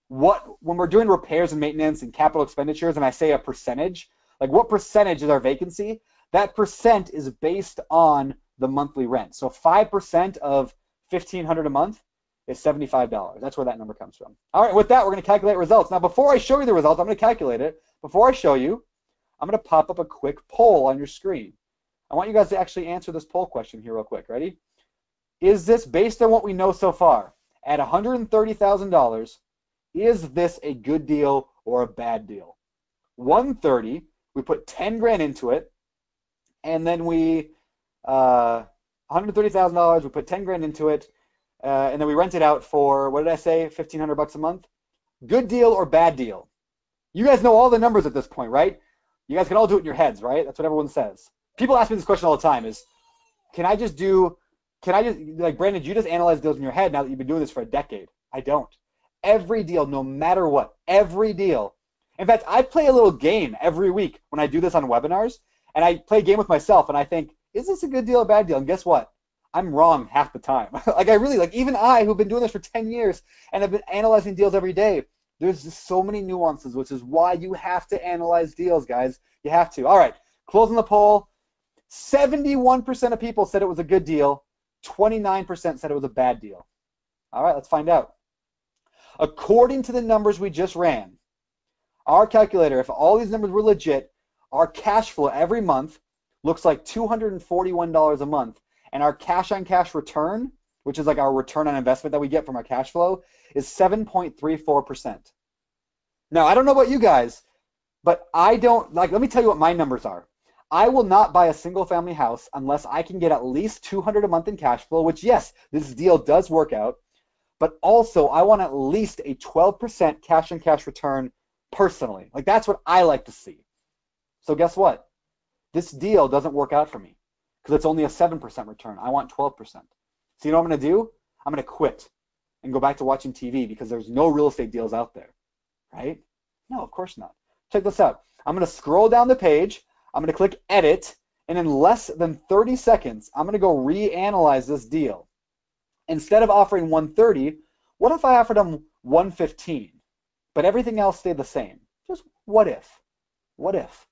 When we're doing repairs and maintenance and capital expenditures, and I say a percentage, like what percentage is our vacancy? That percent is based on the monthly rent. So 5% of $1,500 a month is $75. That's where that number comes from. All right, with that, we're going to calculate results. Now, before I show you the results, I'm going to calculate it. Before I show you, I'm going to pop up a quick poll on your screen. I want you guys to actually answer this poll question here real quick. Ready? Is this, based on what we know so far, at $130,000, is this a good deal or a bad deal? 130, we put 10 grand into it, and then we, $130,000, we put 10 grand into it, and then we rent it out for, what did I say, $1,500 a month? Good deal or bad deal? You guys know all the numbers at this point, right? You guys can all do it in your heads, right? That's what everyone says. People ask me this question all the time is, like, Brandon, do you just analyze deals in your head now that you've been doing this for a decade? I don't. Every deal, no matter what, every deal. In fact, I play a little game every week when I do this on webinars, and I play a game with myself, and I think, is this a good deal or bad deal? And guess what? I'm wrong half the time. Even I, who've been doing this for 10 years and have been analyzing deals every day, there's just so many nuances, which is why you have to analyze deals, guys. You have to. All right, closing the poll. 71% of people said it was a good deal. 29% said it was a bad deal. All right, let's find out. According to the numbers we just ran, our calculator, if all these numbers were legit, our cash flow every month looks like $241 a month, and our cash-on-cash return, which is like our return on investment that we get from our cash flow, is 7.34%. Now, I don't know about you guys, but let me tell you what my numbers are. I will not buy a single-family house unless I can get at least $200 a month in cash flow, which, yes, this deal does work out, but also I want at least a 12% cash-on-cash return personally. Like, that's what I like to see. So guess what? This deal doesn't work out for me because it's only a 7% return. I want 12%. So you know what I'm going to do? I'm going to quit and go back to watching TV because there's no real estate deals out there, right? No, of course not. Check this out. I'm going to scroll down the page. I'm going to click Edit, and in less than 30 seconds, I'm going to go reanalyze this deal. Instead of offering 130, what if I offered them 115, but everything else stayed the same? Just what if? What if?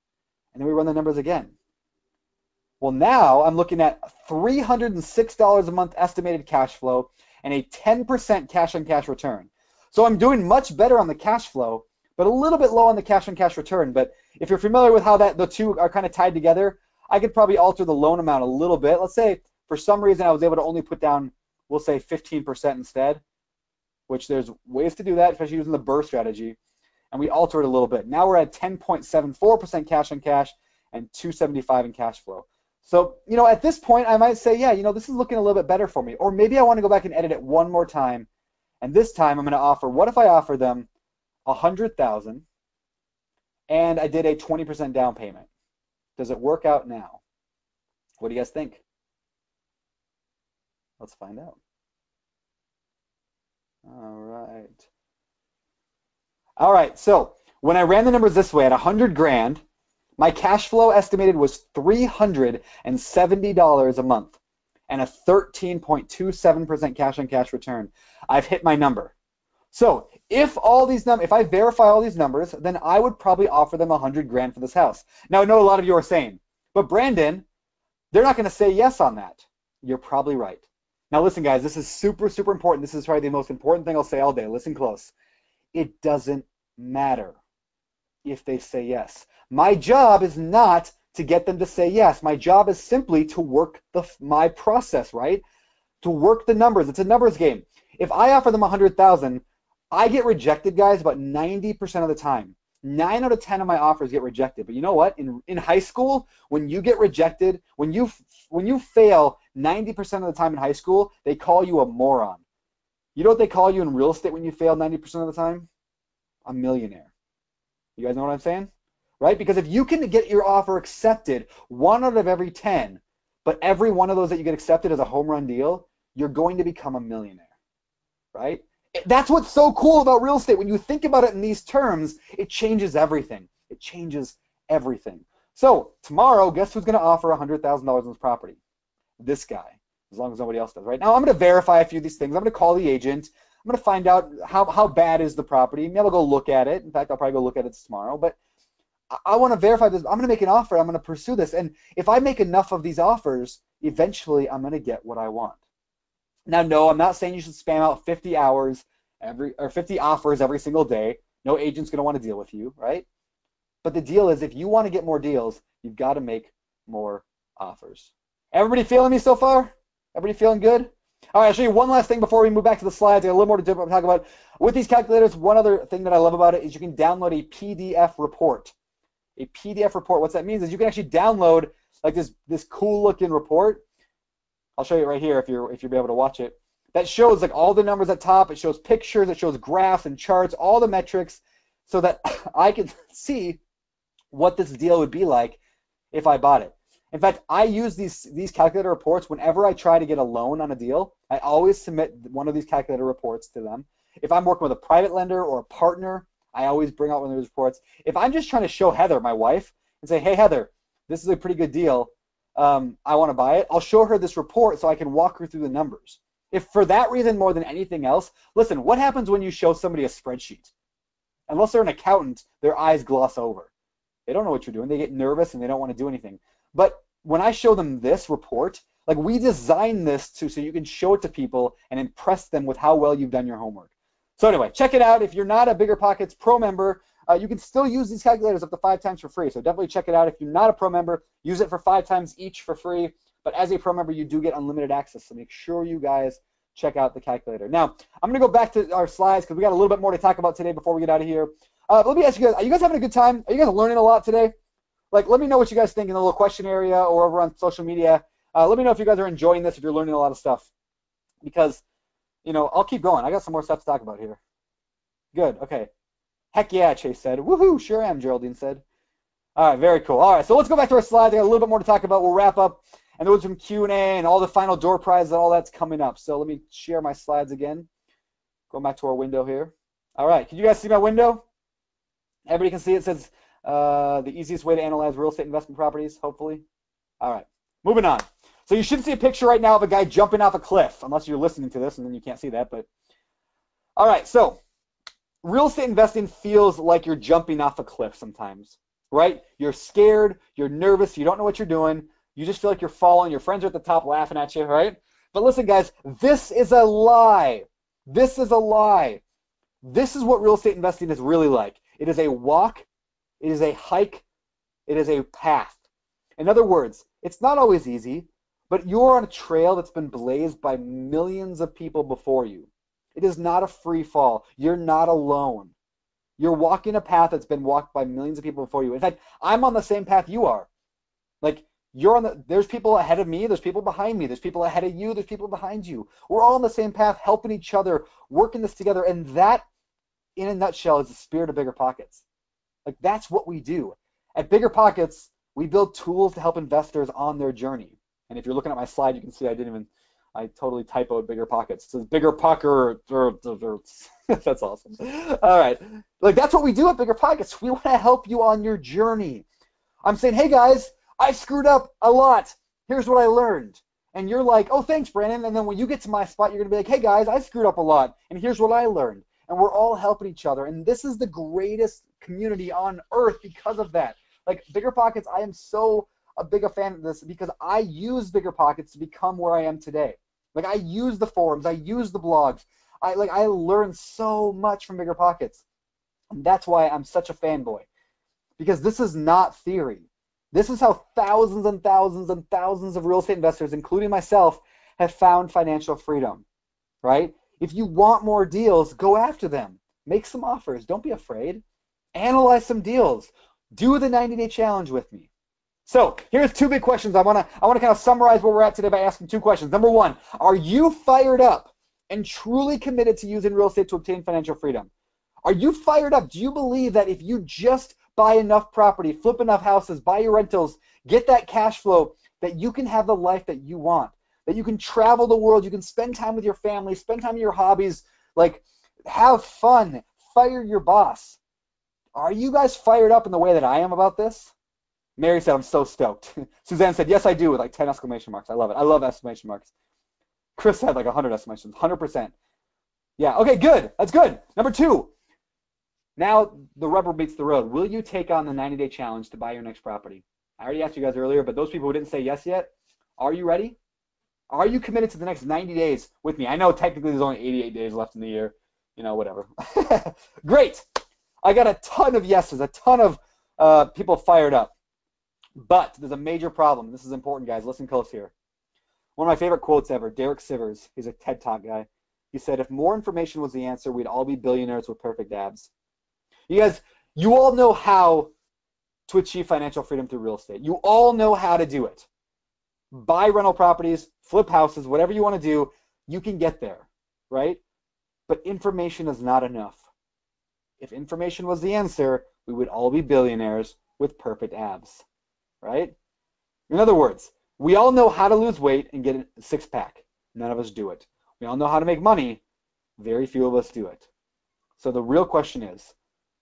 And then we run the numbers again. Well, now I'm looking at $306 a month estimated cash flow and a 10% cash-on-cash return. So I'm doing much better on the cash flow, but a little bit low on the cash-on-cash return. But if you're familiar with how the two are kind of tied together, I could probably alter the loan amount a little bit. Let's say for some reason I was able to only put down, we'll say 15% instead, which there's ways to do that, especially using the BRRRR strategy. And we alter it a little bit. Now we're at 10.74% cash-on-cash and $275 in cash flow. So, at this point, I might say, yeah, this is looking a little bit better for me. Or maybe I want to go back and edit it one more time. And this time I'm going to offer, what if I offer them $100,000 and I did a 20% down payment? Does it work out now? What do you guys think? Let's find out. All right, so when I ran the numbers this way at 100 grand, my cash flow estimated was $370 a month and a 13.27% cash-on-cash return. I've hit my number. So if I verify all these numbers, then I would probably offer them 100 grand for this house. Now, I know a lot of you are saying, but Brandon, they're not going to say yes on that. You're probably right. Now, listen, guys, this is super, super important. This is probably the most important thing I'll say all day. Listen close. It doesn't matter if they say yes. My job is not to get them to say yes. My job is simply to work my process, right? To work the numbers. It's a numbers game. If I offer them 100,000, I get rejected, guys, about 90% of the time. 9 out of 10 of my offers get rejected. But you know what? In high school, when you get rejected, when you fail 90% of the time in high school, they call you a moron. You know what they call you in real estate when you fail 90% of the time? A millionaire. You guys know what I'm saying? Right? Because if you can get your offer accepted 1 out of every 10, but every one of those that you get accepted as a home run deal, you're going to become a millionaire, right? That's what's so cool about real estate. When you think about it in these terms, it changes everything. It changes everything. So tomorrow, guess who's going to offer $100,000 on this property? This guy, as long as nobody else does, right? Now I'm going to verify a few of these things. I'm going to call the agent. I'm going to find out how bad is the property. Maybe I'll go look at it. In fact, I'll probably go look at it tomorrow. But I want to verify this. I'm going to make an offer. I'm going to pursue this. And if I make enough of these offers, eventually I'm going to get what I want. Now, no, I'm not saying you should spam out 50 offers every single day. No agent's going to want to deal with you, right? But the deal is, if you want to get more deals, you've got to make more offers. Everybody feeling me so far? Everybody feeling good? All right, I'll show you one last thing before we move back to the slides. I got a little more to talk about. With these calculators, one other thing that I love about it is you can download a PDF report. A PDF report. What that means is you can actually download like this cool looking report. I'll show you right here if you'll be able to watch it. That shows like all the numbers at top. It shows pictures. It shows graphs and charts, all the metrics, so that I can see what this deal would be like if I bought it. In fact, I use these calculator reports whenever I try to get a loan on a deal. I always submit one of these calculator reports to them. If I'm working with a private lender or a partner, I always bring out one of those reports. If I'm just trying to show Heather, my wife, and say, hey, Heather, this is a pretty good deal. I want to buy it. I'll show her this report so I can walk her through the numbers. If for that reason more than anything else, listen, what happens when you show somebody a spreadsheet? Unless they're an accountant, their eyes gloss over. They don't know what you're doing. They get nervous and they don't want to do anything. But when I show them this report, like we designed this so you can show it to people and impress them with how well you've done your homework. So anyway, check it out. If you're not a BiggerPockets Pro member, you can still use these calculators up to 5 times for free. So definitely check it out. If you're not a Pro member, use it for 5 times each for free. But as a Pro member, you do get unlimited access. So make sure you guys check out the calculator. Now, I'm going to go back to our slides because we got a little bit more to talk about today before we get out of here. Let me ask you guys, are you guys having a good time? Are you guys learning a lot today? Like, let me know what you guys think in the little question area or over on social media. Let me know if you guys are enjoying this, if you're learning a lot of stuff. Because, you know, I'll keep going. I got some more stuff to talk about here. Good, okay. Heck yeah, Chase said. Woohoo, sure am, Geraldine said. All right, very cool. All right, so let's go back to our slides. I got a little bit more to talk about. We'll wrap up. And there was some Q&A and all the final door prizes and all that's coming up. So let me share my slides again. Going back to our window here. All right, can you guys see my window? Everybody can see it says the easiest way to analyze real estate investment properties, hopefully. All right, moving on. So you should see a picture right now of a guy jumping off a cliff, unless you're listening to this and then you can't see that. But all right, so real estate investing feels like you're jumping off a cliff sometimes, right? You're scared, you're nervous, you don't know what you're doing. You just feel like you're falling. Your friends are at the top laughing at you, right? But listen, guys, this is a lie. This is a lie. This is what real estate investing is really like. It is a walk. It is a hike. It is a path. In other words, it's not always easy, but you're on a trail that's been blazed by millions of people before you. It is not a free fall. You're not alone. You're walking a path that's been walked by millions of people before you. In fact, I'm on the same path you are. Like, there's people ahead of me, there's people behind me, there's people ahead of you, there's people behind you. We're all on the same path, helping each other, working this together, and that, in a nutshell, is the spirit of BiggerPockets. Like, that's what we do. At BiggerPockets, we build tools to help investors on their journey. And if you're looking at my slide, you can see I totally typoed BiggerPockets. It says BiggerPocker. That's awesome. All right. Like, that's what we do at BiggerPockets. We want to help you on your journey. I'm saying, hey, guys, I screwed up a lot. Here's what I learned. And you're like, oh, thanks, Brandon. And then when you get to my spot, you're going to be like, hey, guys, I screwed up a lot. And here's what I learned. And we're all helping each other. And this is the greatest community on earth because of that. Like, BiggerPockets, I am so a big a fan of this because I use BiggerPockets to become where I am today. Like, I use the forums. I use the blogs. I learned so much from BiggerPockets. And that's why I'm such a fanboy. Because this is not theory. This is how thousands and thousands and thousands of real estate investors, including myself, have found financial freedom, right? If you want more deals, go after them. Make some offers. Don't be afraid. Analyze some deals. Do the 90-day challenge with me. So here's 2 big questions. I want to kind of summarize where we're at today by asking 2 questions. Number 1, are you fired up and truly committed to using real estate to obtain financial freedom? Are you fired up? Do you believe that if you just buy enough property, flip enough houses, buy your rentals, get that cash flow, that you can have the life that you want, that you can travel the world, you can spend time with your family, spend time with your hobbies, like have fun, fire your boss. Are you guys fired up in the way that I am about this? Mary said, I'm so stoked. Suzanne said, yes, I do, with like 10 exclamation marks. I love it. I love exclamation marks. Chris had like 100 exclamations, 100%. Yeah, okay, good. That's good. Number 2. Now the rubber meets the road. Will you take on the 90-day challenge to buy your next property? I already asked you guys earlier, but those people who didn't say yes yet, are you ready? Are you committed to the next 90 days with me? I know technically there's only 88 days left in the year. You know, whatever. Great. I got a ton of yeses, a ton of people fired up. But there's a major problem. This is important, guys. Listen close here. One of my favorite quotes ever, Derek Sivers. He's a TED Talk guy. He said, if more information was the answer, we'd all be billionaires with perfect abs. You guys, you all know how to achieve financial freedom through real estate. You all know how to do it. Buy rental properties, flip houses, whatever you want to do, you can get there, right? But information is not enough. If information was the answer, we would all be billionaires with perfect abs, right? In other words, we all know how to lose weight and get a six-pack. None of us do it. We all know how to make money. Very few of us do it. So the real question is,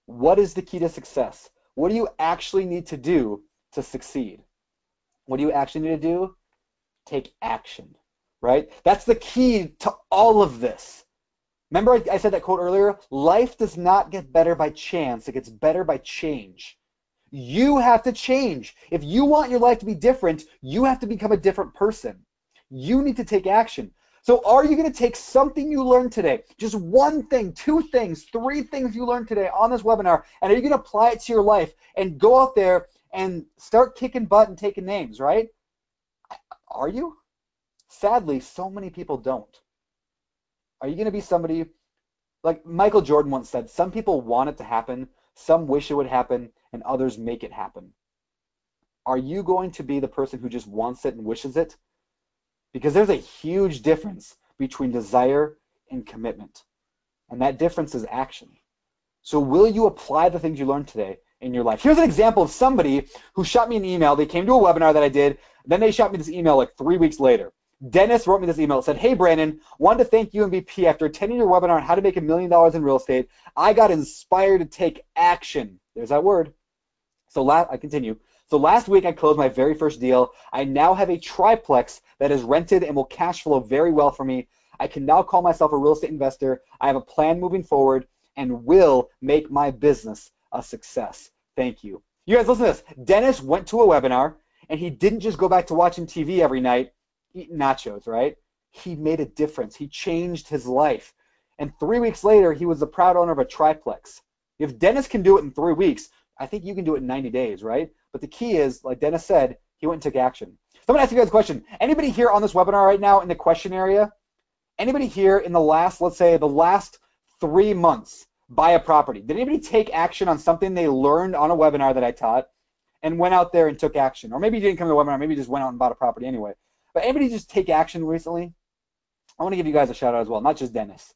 what is the key to success? What do you actually need to do to succeed? What do you actually need to do? Take action, right? That's the key to all of this. Remember I said that quote earlier? Life does not get better by chance. It gets better by change. You have to change. If you want your life to be different, you have to become a different person. You need to take action. So are you going to take something you learned today, just one thing, 2 things, 3 things you learned today on this webinar, and are you going to apply it to your life and go out there and start kicking butt and taking names, right? Are you? Sadly, so many people don't. Are you going to be somebody, like Michael Jordan once said, some people want it to happen, some wish it would happen, and others make it happen. Are you going to be the person who just wants it and wishes it? Because there's a huge difference between desire and commitment. And that difference is action. So will you apply the things you learned today in your life? Here's an example of somebody who shot me an email. They came to a webinar that I did. Then they shot me this email like 3 weeks later. Dennis wrote me this email. It said, hey, Brandon, wanted to thank you and BP after attending your webinar on how to make $1 million in real estate. I got inspired to take action. There's that word. So I continue. So last week I closed my very first deal. I now have a triplex that is rented and will cash flow very well for me. I can now call myself a real estate investor. I have a plan moving forward and will make my business a success. Thank you. You guys listen to this. Dennis went to a webinar and he didn't just go back to watching TV every night, eating nachos, right? He made a difference. He changed his life. And 3 weeks later, he was the proud owner of a triplex. If Dennis can do it in 3 weeks, I think you can do it in 90 days, right? But the key is, like Dennis said, he went and took action. So I'm going to ask you guys a question. Anybody here on this webinar right now in the question area? Anybody here in the last, let's say, the last 3 months buy a property? Did anybody take action on something they learned on a webinar that I taught and went out there and took action? Or maybe you didn't come to the webinar, maybe you just went out and bought a property anyway. But anybody just take action recently? I want to give you guys a shout out as well, not just Dennis.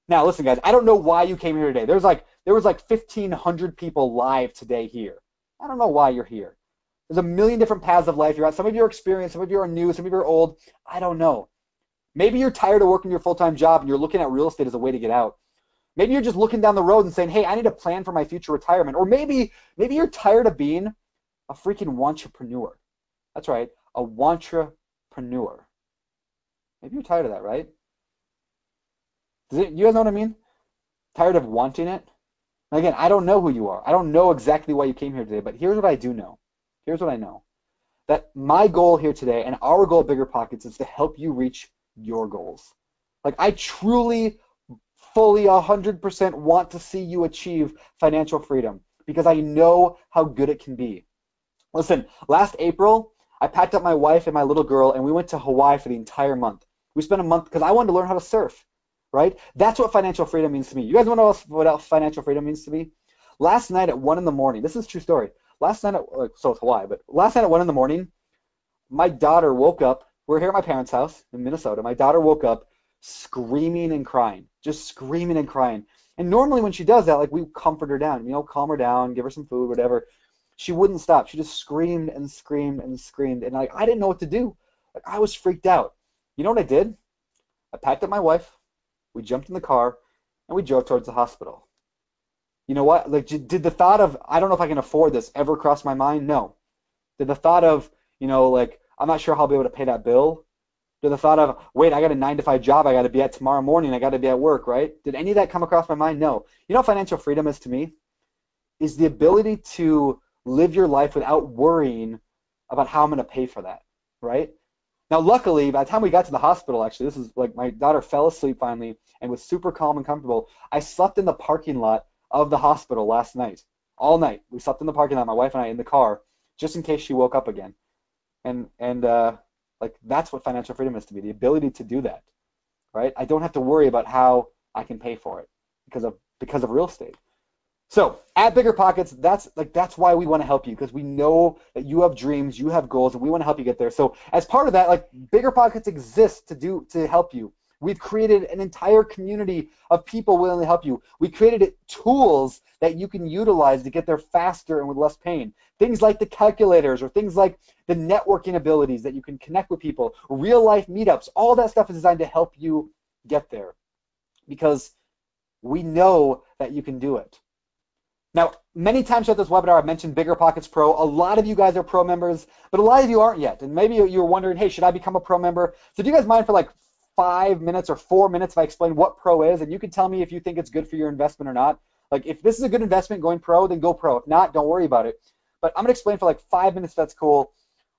Now, listen, guys, I don't know why you came here today. There was like 1,500 people live today here. I don't know why you're here. There's a million different paths of life you're at. Some of you are experienced, some of you are new, some of you are old. I don't know. Maybe you're tired of working your full-time job and you're looking at real estate as a way to get out. Maybe you're just looking down the road and saying, hey, I need a plan for my future retirement. Or maybe you're tired of being a freaking wantrepreneur. That's right, a wantrepreneur. Maybe you're tired of that, right? You guys know what I mean? Tired of wanting it? Again, I don't know who you are. I don't know exactly why you came here today, but here's what I do know. Here's what I know. That my goal here today and our goal at BiggerPockets is to help you reach your goals. Like, I truly, fully, 100% want to see you achieve financial freedom because I know how good it can be. Listen, last April, I packed up my wife and my little girl and we went to Hawaii for the entire month. We spent a month because I wanted to learn how to surf. Right? That's what financial freedom means to me. You guys want to know what else financial freedom means to me? Last night at 1 in the morning, this is a true story. Last night so it's Hawaii, but last night at 1 in the morning, my daughter woke up. We're here at my parents' house in Minnesota. My daughter woke up screaming and crying, just screaming and crying. And normally when she does that, like, we comfort her down, calm her down, give her some food, whatever. She wouldn't stop. She just screamed and screamed and screamed, and like I didn't know what to do. Like I was freaked out. You know what I did? I packed up my wife. We jumped in the car, and we drove towards the hospital. You know what? Like, did the thought of I don't know if I can afford this ever cross my mind? No. Did the thought of like I'm not sure how I'll be able to pay that bill? Did the thought of wait, I got a 9-to-5 job I got to be at tomorrow morning. I got to be at work, right? Did any of that come across my mind? No. You know what financial freedom is to me? Is the ability to live your life without worrying about how I'm going to pay for that, right? Now, luckily, by the time we got to the hospital, actually, this is like my daughter fell asleep finally and was super calm and comfortable. I slept in the parking lot of the hospital last night, all night. We slept in the parking lot, my wife and I, in the car, just in case she woke up again. And like that's what financial freedom is to me, the ability to do that, right? I don't have to worry about how I can pay for it because of real estate. So at BiggerPockets, that's why we want to help you, because we know that you have dreams, you have goals, and we want to help you get there. So as part of that, like BiggerPockets exists to help you. We've created an entire community of people willing to help you. We created tools that you can utilize to get there faster and with less pain. Things like the calculators or things like the networking abilities that you can connect with people, real life meetups, all that stuff is designed to help you get there because we know that you can do it. Now, many times throughout this webinar, I've mentioned BiggerPockets Pro. A lot of you guys are Pro members, but a lot of you aren't yet. And maybe you're wondering, hey, should I become a Pro member? So do you guys mind for like 5 minutes or 4 minutes if I explain what Pro is? And you can tell me if you think it's good for your investment or not. Like if this is a good investment going Pro, then go Pro. If not, don't worry about it. But I'm going to explain for like 5 minutes, if that's cool,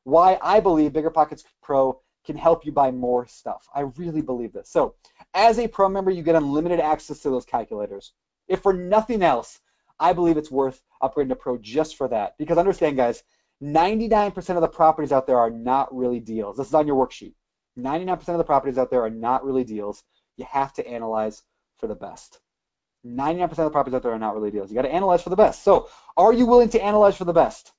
why I believe BiggerPockets Pro can help you buy more stuff. I really believe this. So as a Pro member, you get unlimited access to those calculators. If for nothing else, I believe it's worth upgrading to Pro just for that. Because understand, guys, 99% of the properties out there are not really deals. This is on your worksheet. 99% of the properties out there are not really deals. You have to analyze for the best. 99% of the properties out there are not really deals. You got to analyze for the best. So are you willing to analyze for the best?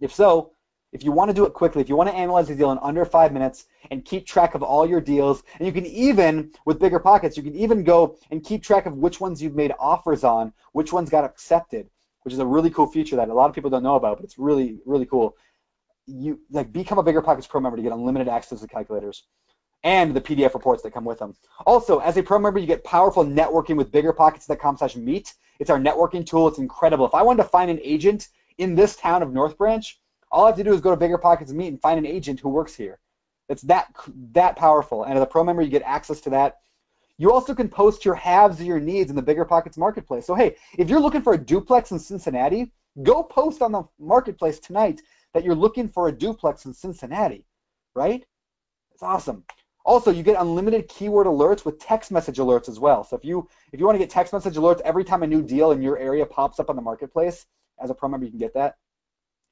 If so, if you want to do it quickly, if you want to analyze a deal in under 5 minutes and keep track of all your deals, and you can even, with BiggerPockets, you can even go and keep track of which ones you've made offers on, which ones got accepted, which is a really cool feature that a lot of people don't know about, but it's really, really cool. You become a BiggerPockets Pro member to get unlimited access to calculators and the PDF reports that come with them. Also, as a Pro member, you get powerful networking with BiggerPockets.com/meet. It's our networking tool. It's incredible. If I wanted to find an agent in this town of North Branch, all I have to do is go to BiggerPockets and Meet and find an agent who works here. It's that powerful. And as a Pro member, you get access to that. You also can post your haves of your needs in the BiggerPockets marketplace. So hey, if you're looking for a duplex in Cincinnati, go post on the marketplace tonight that you're looking for a duplex in Cincinnati, right? It's awesome. Also, you get unlimited keyword alerts with text message alerts as well. So if you want to get text message alerts every time a new deal in your area pops up on the marketplace, as a Pro member, you can get that.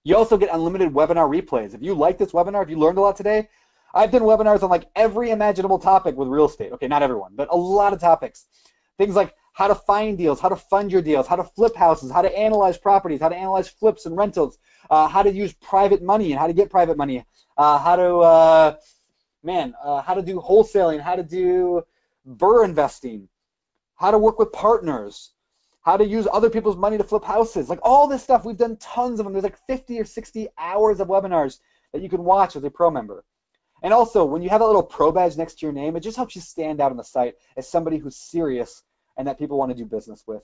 You also get unlimited webinar replays. If you like this webinar, if you learned a lot today, I've done webinars on like every imaginable topic with real estate. Okay, not everyone, but a lot of topics. Things like how to find deals, how to fund your deals, how to flip houses, how to analyze properties, how to analyze flips and rentals, how to use private money and how to get private money, how to do wholesaling, how to do burr investing, how to work with partners, how to use other people's money to flip houses. Like all this stuff, we've done tons of them. There's like 50 or 60 hours of webinars that you can watch as a Pro member. And also, when you have a little Pro badge next to your name, it just helps you stand out on the site as somebody who's serious and that people want to do business with.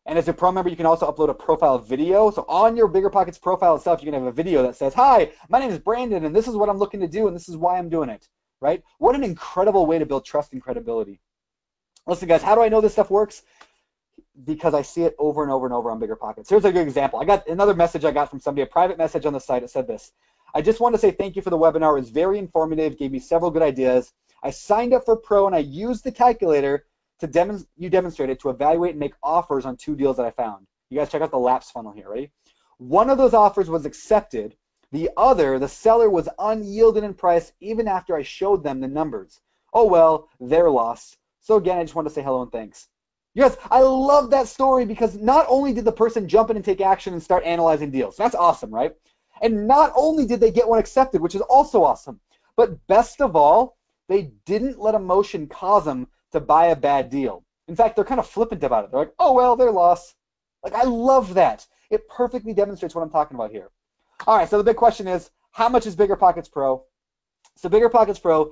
And as a Pro member, you can also upload a profile video. So on your BiggerPockets profile itself, you can have a video that says, hi, my name is Brandon, and this is what I'm looking to do, and this is why I'm doing it, right? What an incredible way to build trust and credibility. Listen, guys, how do I know this stuff works? Because I see it over and over and over on BiggerPockets. Here's a good example. I got another message I got from somebody, a private message on the site. It said this: I just want to say thank you for the webinar. It was very informative, gave me several good ideas. I signed up for Pro and I used the calculator you demonstrated to evaluate and make offers on 2 deals that I found. You guys check out the Lapps funnel here, ready? One of those offers was accepted. The other, the seller, was unyielding in price even after I showed them the numbers. Oh well, their loss. So again, I just want to say hello and thanks. You guys, I love that story because not only did the person jump in and take action and start analyzing deals, that's awesome, right? And not only did they get one accepted, which is also awesome, but best of all, they didn't let emotion cause them to buy a bad deal. In fact, they're kind of flippant about it. They're like, oh, well, their loss. Like, I love that. It perfectly demonstrates what I'm talking about here. All right, so the big question is, how much is BiggerPockets Pro? So BiggerPockets Pro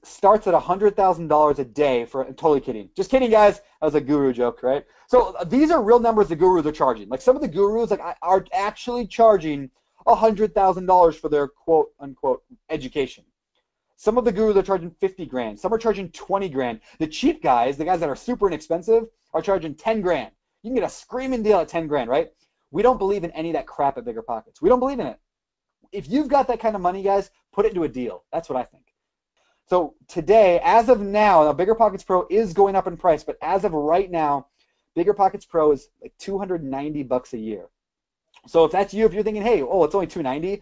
starts at $100,000 a day for, totally kidding. Just kidding, guys. That was a guru joke, right? So these are real numbers the gurus are charging. Like some of the gurus are actually charging $100,000 for their quote unquote education. Some of the gurus are charging 50 grand. Some are charging 20 grand. The cheap guys, the guys that are super inexpensive, are charging 10 grand. You can get a screaming deal at 10 grand, right? We don't believe in any of that crap at BiggerPockets. We don't believe in it. If you've got that kind of money, guys, put it into a deal. That's what I think. So today, as of now BiggerPockets Pro is going up in price, but as of right now, BiggerPockets Pro is like $290 a year. So if that's you, if you're thinking, hey, it's only $290,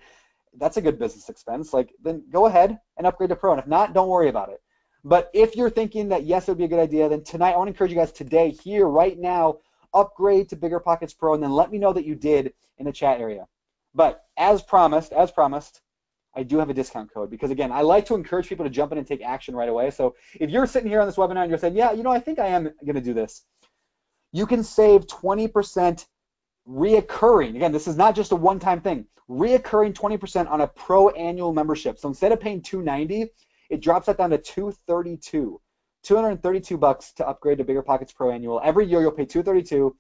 that's a good business expense, then go ahead and upgrade to Pro. And if not, don't worry about it. But if you're thinking that yes, it would be a good idea, then tonight I want to encourage you guys today, here, right now, upgrade to BiggerPockets Pro, and then let me know that you did in the chat area. But as promised, I do have a discount code because, again, I like to encourage people to jump in and take action right away. So if you're sitting here on this webinar and you're saying, yeah, I think I am going to do this, you can save 20% reoccurring. Again, this is not just a one-time thing. Reoccurring 20% on a Pro annual membership. So instead of paying $290, it drops that down to $232. $232 to upgrade to BiggerPockets Pro annual. Every year you'll pay $232.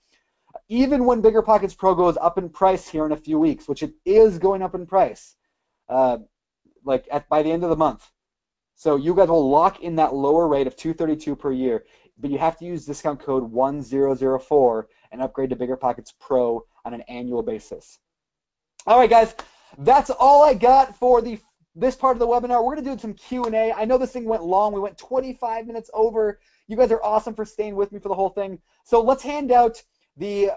Even when BiggerPockets Pro goes up in price here in a few weeks, which it is going up in price, by the end of the month. So you guys will lock in that lower rate of $232 per year, but you have to use discount code 1004 and upgrade to BiggerPockets Pro on an annual basis. All right, guys, that's all I got for this part of the webinar. We're going to do some Q&A. I know this thing went long. We went 25 minutes over. You guys are awesome for staying with me for the whole thing. So let's hand out the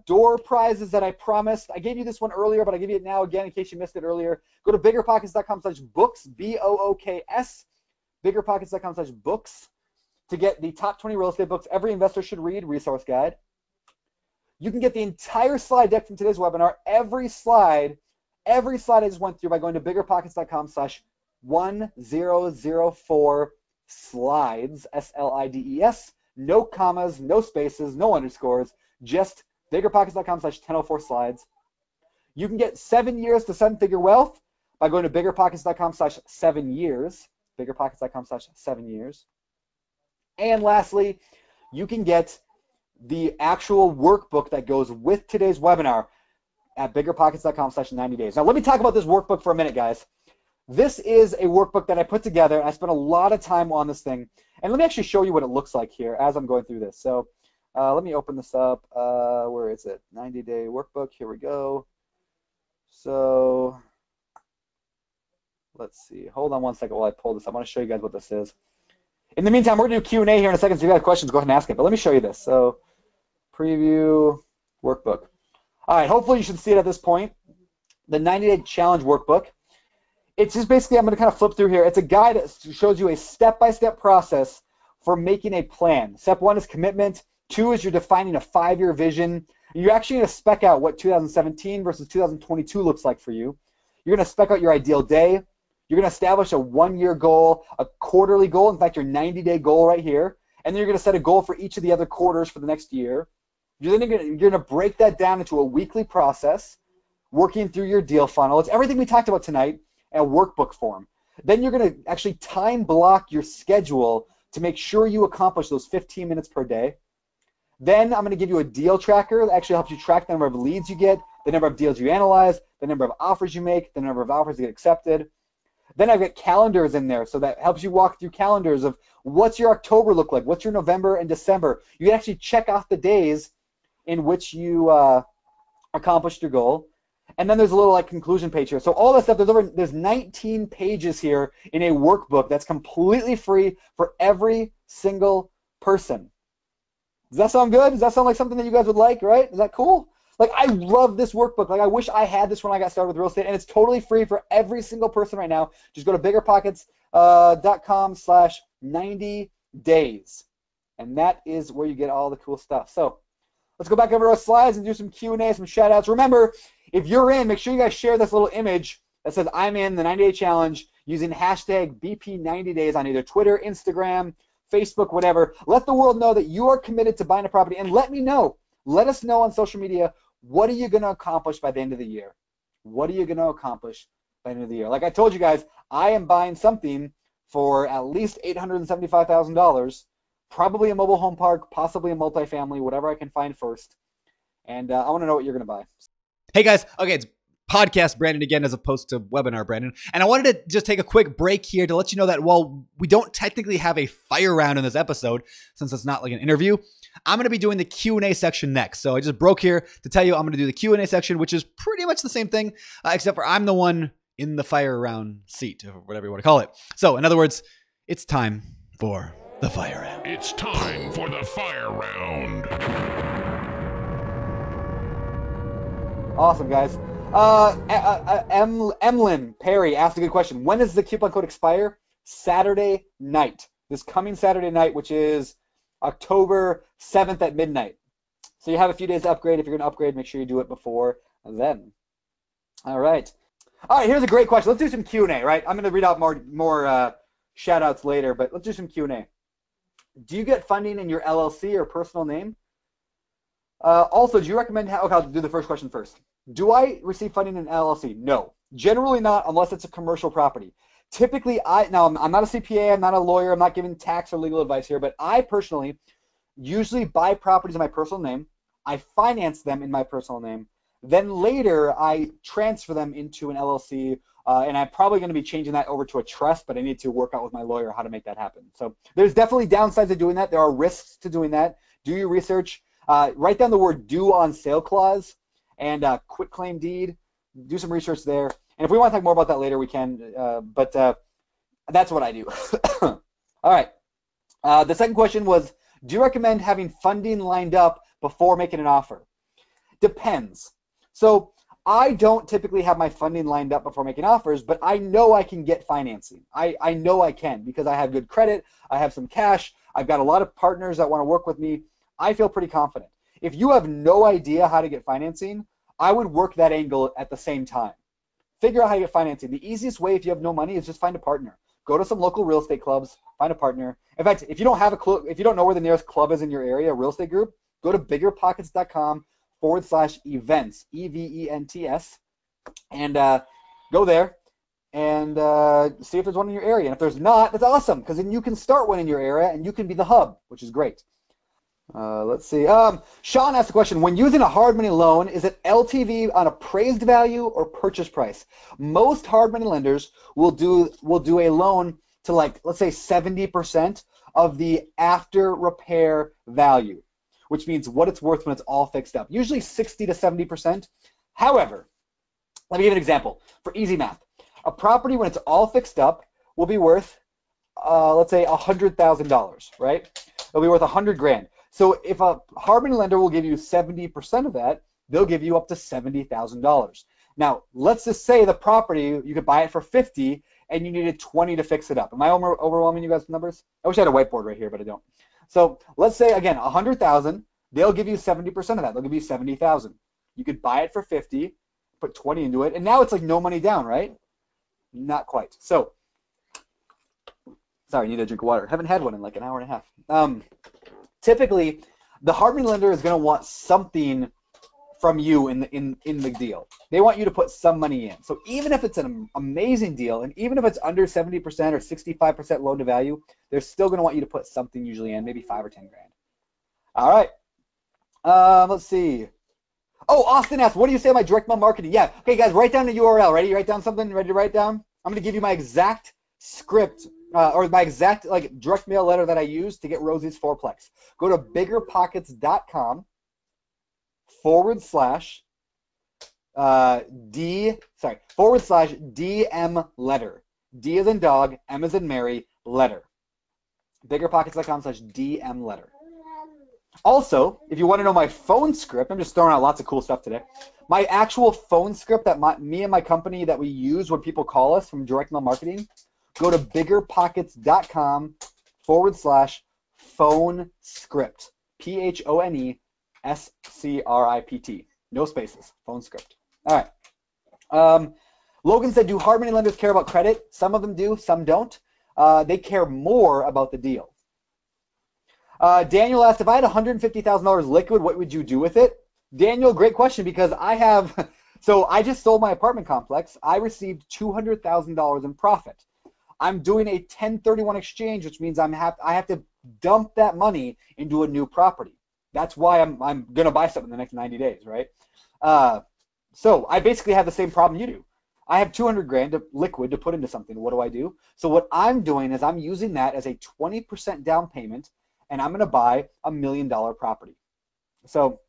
door prizes that I promised. I gave you this one earlier, but I'll give you it now again in case you missed it earlier. Go to biggerpockets.com/books, BOOKS, biggerpockets.com/books to get the top 20 real estate books every investor should read resource guide. You can get the entire slide deck from today's webinar, every slide I just went through by going to biggerpockets.com/1004 slides, SLIDES, no commas, no spaces, no underscores, just biggerpockets.com/1004 slides. You can get 7 years to seven-figure wealth by going to biggerpockets.com/7 years, biggerpockets.com/7 years. And lastly, you can get the actual workbook that goes with today's webinar at biggerpockets.com/90 days. Now let me talk about this workbook for a minute, guys. This is a workbook that I put together, and I spent a lot of time on this thing. And let me actually show you what it looks like here as I'm going through this. So let me open this up. Where is it? 90-day workbook. Here we go. So let's see. Hold on one second while I pull this up. I want to show you guys what this is. In the meantime, we're going to do Q&A here in a second, so if you have questions, go ahead and ask it. But let me show you this. So preview workbook. All right, hopefully you should see it at this point. The 90-day challenge workbook. It's just basically, I'm going to kind of flip through here. It's a guide that shows you a step-by-step process for making a plan. Step 1 is commitment. 2 is you're defining a 5-year vision. You're actually going to spec out what 2017 versus 2022 looks like for you. You're going to spec out your ideal day. You're going to establish a 1-year goal, a quarterly goal, in fact, your 90-day goal right here. And then you're going to set a goal for each of the other quarters for the next year. You're going to break that down into a weekly process, working through your deal funnel. It's everything we talked about tonight in a workbook form. Then you're going to actually time block your schedule to make sure you accomplish those 15 minutes per day. Then I'm going to give you a deal tracker that actually helps you track the number of leads you get, the number of deals you analyze, the number of offers you make, the number of offers that get accepted. Then I've got calendars in there, so that helps you walk through calendars of what's your October look like, what's your November and December. You can actually check off the days in which you accomplished your goal. And then there's a little conclusion page here. So all that stuff, there's 19 pages here in a workbook that's completely free for every single person. Does that sound good? Does that sound like something that you guys would like, right? Is that cool? I love this workbook. I wish I had this when I got started with real estate, and it's totally free for every single person right now. Just go to biggerpockets.com/90 days, and that is where you get all the cool stuff. So let's go back over our slides and do some Q&A, some shout-outs. Remember, if you're in, make sure you guys share this little image that says I'm in the 90-day challenge using hashtag BP90days on either Twitter, Instagram, Facebook, whatever. Let the world know that you are committed to buying a property, and let me know. Let us know on social media what are you going to accomplish by the end of the year? What are you going to accomplish by the end of the year? Like I told you guys, I am buying something for at least $875,000, probably a mobile home park, possibly a multifamily, whatever I can find first. And I want to know what you're going to buy. Hey guys, okay, it's podcast Brandon again as opposed to webinar Brandon. And I wanted to just take a quick break here to let you know that while we don't technically have a fire round in this episode, since it's not like an interview, I'm going to be doing the Q&A section next. So I just broke here to tell you I'm going to do the Q&A section, which is pretty much the same thing, except for I'm the one in the fire round seat, or whatever you want to call it. So in other words, it's time for the fire round. It's time for the fire round. Awesome, guys. Emlyn Perry asked a good question. When does the coupon code expire? Saturday night. This coming Saturday night, which is October 7th at midnight. So you have a few days to upgrade. If you're going to upgrade, make sure you do it before then. All right. All right, here's a great question. Let's do some Q&A, right? I'm going to read out more shout-outs later, but let's do some Q&A. Do you get funding in your LLC or personal name? Also, do you recommend okay, I'll do the first question first. Do I receive funding in LLC? No. Generally not, unless it's a commercial property. Typically, I'm not a CPA, I'm not a lawyer, I'm not giving tax or legal advice here, but I personally usually buy properties in my personal name. I finance them in my personal name. Then later, I transfer them into an LLC, and I'm probably going to be changing that over to a trust, but I need to work out with my lawyer how to make that happen. So there's definitely downsides to doing that. There are risks to doing that. Do your research. Write down the word due on sale clause and quitclaim deed. Do some research there. And if we want to talk more about that later, we can. But that's what I do. All right. The second question was, do you recommend having funding lined up before making an offer? Depends. So I don't typically have my funding lined up before making offers, but I know I can get financing. I know I can because I have good credit. I have some cash. I've got a lot of partners that want to work with me. I feel pretty confident. If you have no idea how to get financing, I would work that angle at the same time. Figure out how to get financing. The easiest way if you have no money is just find a partner. Go to some local real estate clubs, find a partner. In fact, if you don't have a club, if you don't know where the nearest club is in your area, real estate group, go to biggerpockets.com/events, EVENTS, and go there and see if there's one in your area. And if there's not, that's awesome, because then you can start one in your area and you can be the hub, which is great. Let's see. Sean asked the question, when using a hard money loan, is it LTV on appraised value or purchase price? Most hard money lenders will do a loan to, like, let's say 70% of the after repair value, which means what it's worth when it's all fixed up. Usually 60 to 70%. However, let me give an example for easy math. A property when it's all fixed up will be worth, let's say $100,000, right? It'll be worth $100,000. So if a hard money lender will give you 70% of that, they'll give you up to $70,000. Now, let's just say the property, you could buy it for $50,000 and you needed $20,000 to fix it up. Am I overwhelming you guys with numbers? I wish I had a whiteboard right here, but I don't. So let's say, again, $100,000, they'll give you 70% of that. They'll give you $70,000. You could buy it for $50,000, put $20,000 into it, and now it's like no money down, right? Not quite. So, sorry, I need a drink of water. Haven't had one in like an hour and a half. Typically, the hard money lender is going to want something from you in the deal. They want you to put some money in. So even if it's an amazing deal, and even if it's under 70% or 65% loan to value, they're still going to want you to put something usually in, maybe $5,000 or $10,000. All right. Let's see. Oh, Austin asked, what do you say about direct mail marketing? Yeah. Okay, guys, write down the URL. Ready? Write down something? Ready to write down? I'm going to give you my exact script or my exact direct mail letter that I use to get Rosie's fourplex. Go to biggerpockets.com /DM letter. D as in dog, M as in Mary, letter. biggerpockets.com/DM letter. Also, if you want to know my phone script, I'm just throwing out lots of cool stuff today. My actual phone script that me and my company that we use when people call us from direct mail marketing, go to biggerpockets.com /phone script. PHONESCRIPT. No spaces. Phone script. All right. Logan said, do hard money lenders care about credit? Some of them do, some don't. They care more about the deal. Daniel asked, if I had $150,000 liquid, what would you do with it? Daniel, great question, because I have, so I just sold my apartment complex. I received $200,000 in profit. I'm doing a 1031 exchange, which means I have to dump that money into a new property. That's why I'm going to buy something in the next 90 days, right? So I basically have the same problem you do. I have 200 grand of liquid to put into something. What do I do? So what I'm doing is I'm using that as a 20% down payment, and I'm going to buy $1 million property. So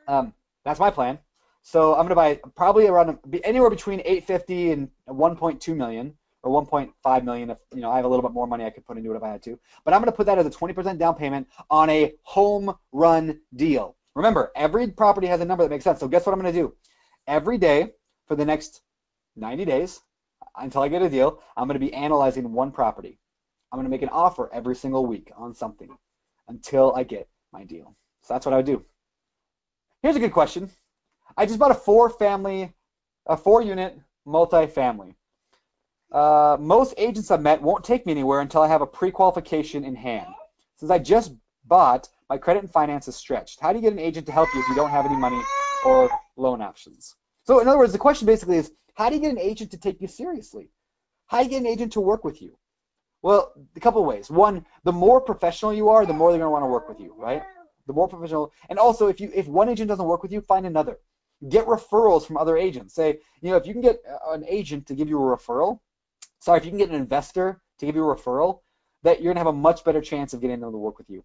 that's my plan. So I'm going to buy probably around anywhere between 850 and 1.2 million, or 1.5 million if I have a little bit more money I could put into it if I had to. But I'm going to put that as a 20% down payment on a home run deal. Remember, every property has a number that makes sense. So guess what I'm going to do? Every day for the next 90 days until I get a deal, I'm going to be analyzing one property. I'm going to make an offer every single week on something until I get my deal. So that's what I would do. Here's a good question. I just bought a 4-unit multifamily. Most agents I've met won't take me anywhere until I have a pre-qualification in hand. Since I just bought, my credit and finance is stretched. How do you get an agent to help you if you don't have any money or loan options? So in other words, the question basically is, how do you get an agent to take you seriously? How do you get an agent to work with you? Well, a couple of ways. One, the more professional you are, the more they're going to want to work with you, right? The more professional. And also, if one agent doesn't work with you, find another. Get referrals from other agents. Say, if you can get an agent to give you a referral, if you can get an investor to give you a referral, that you're going to have a much better chance of getting them to work with you.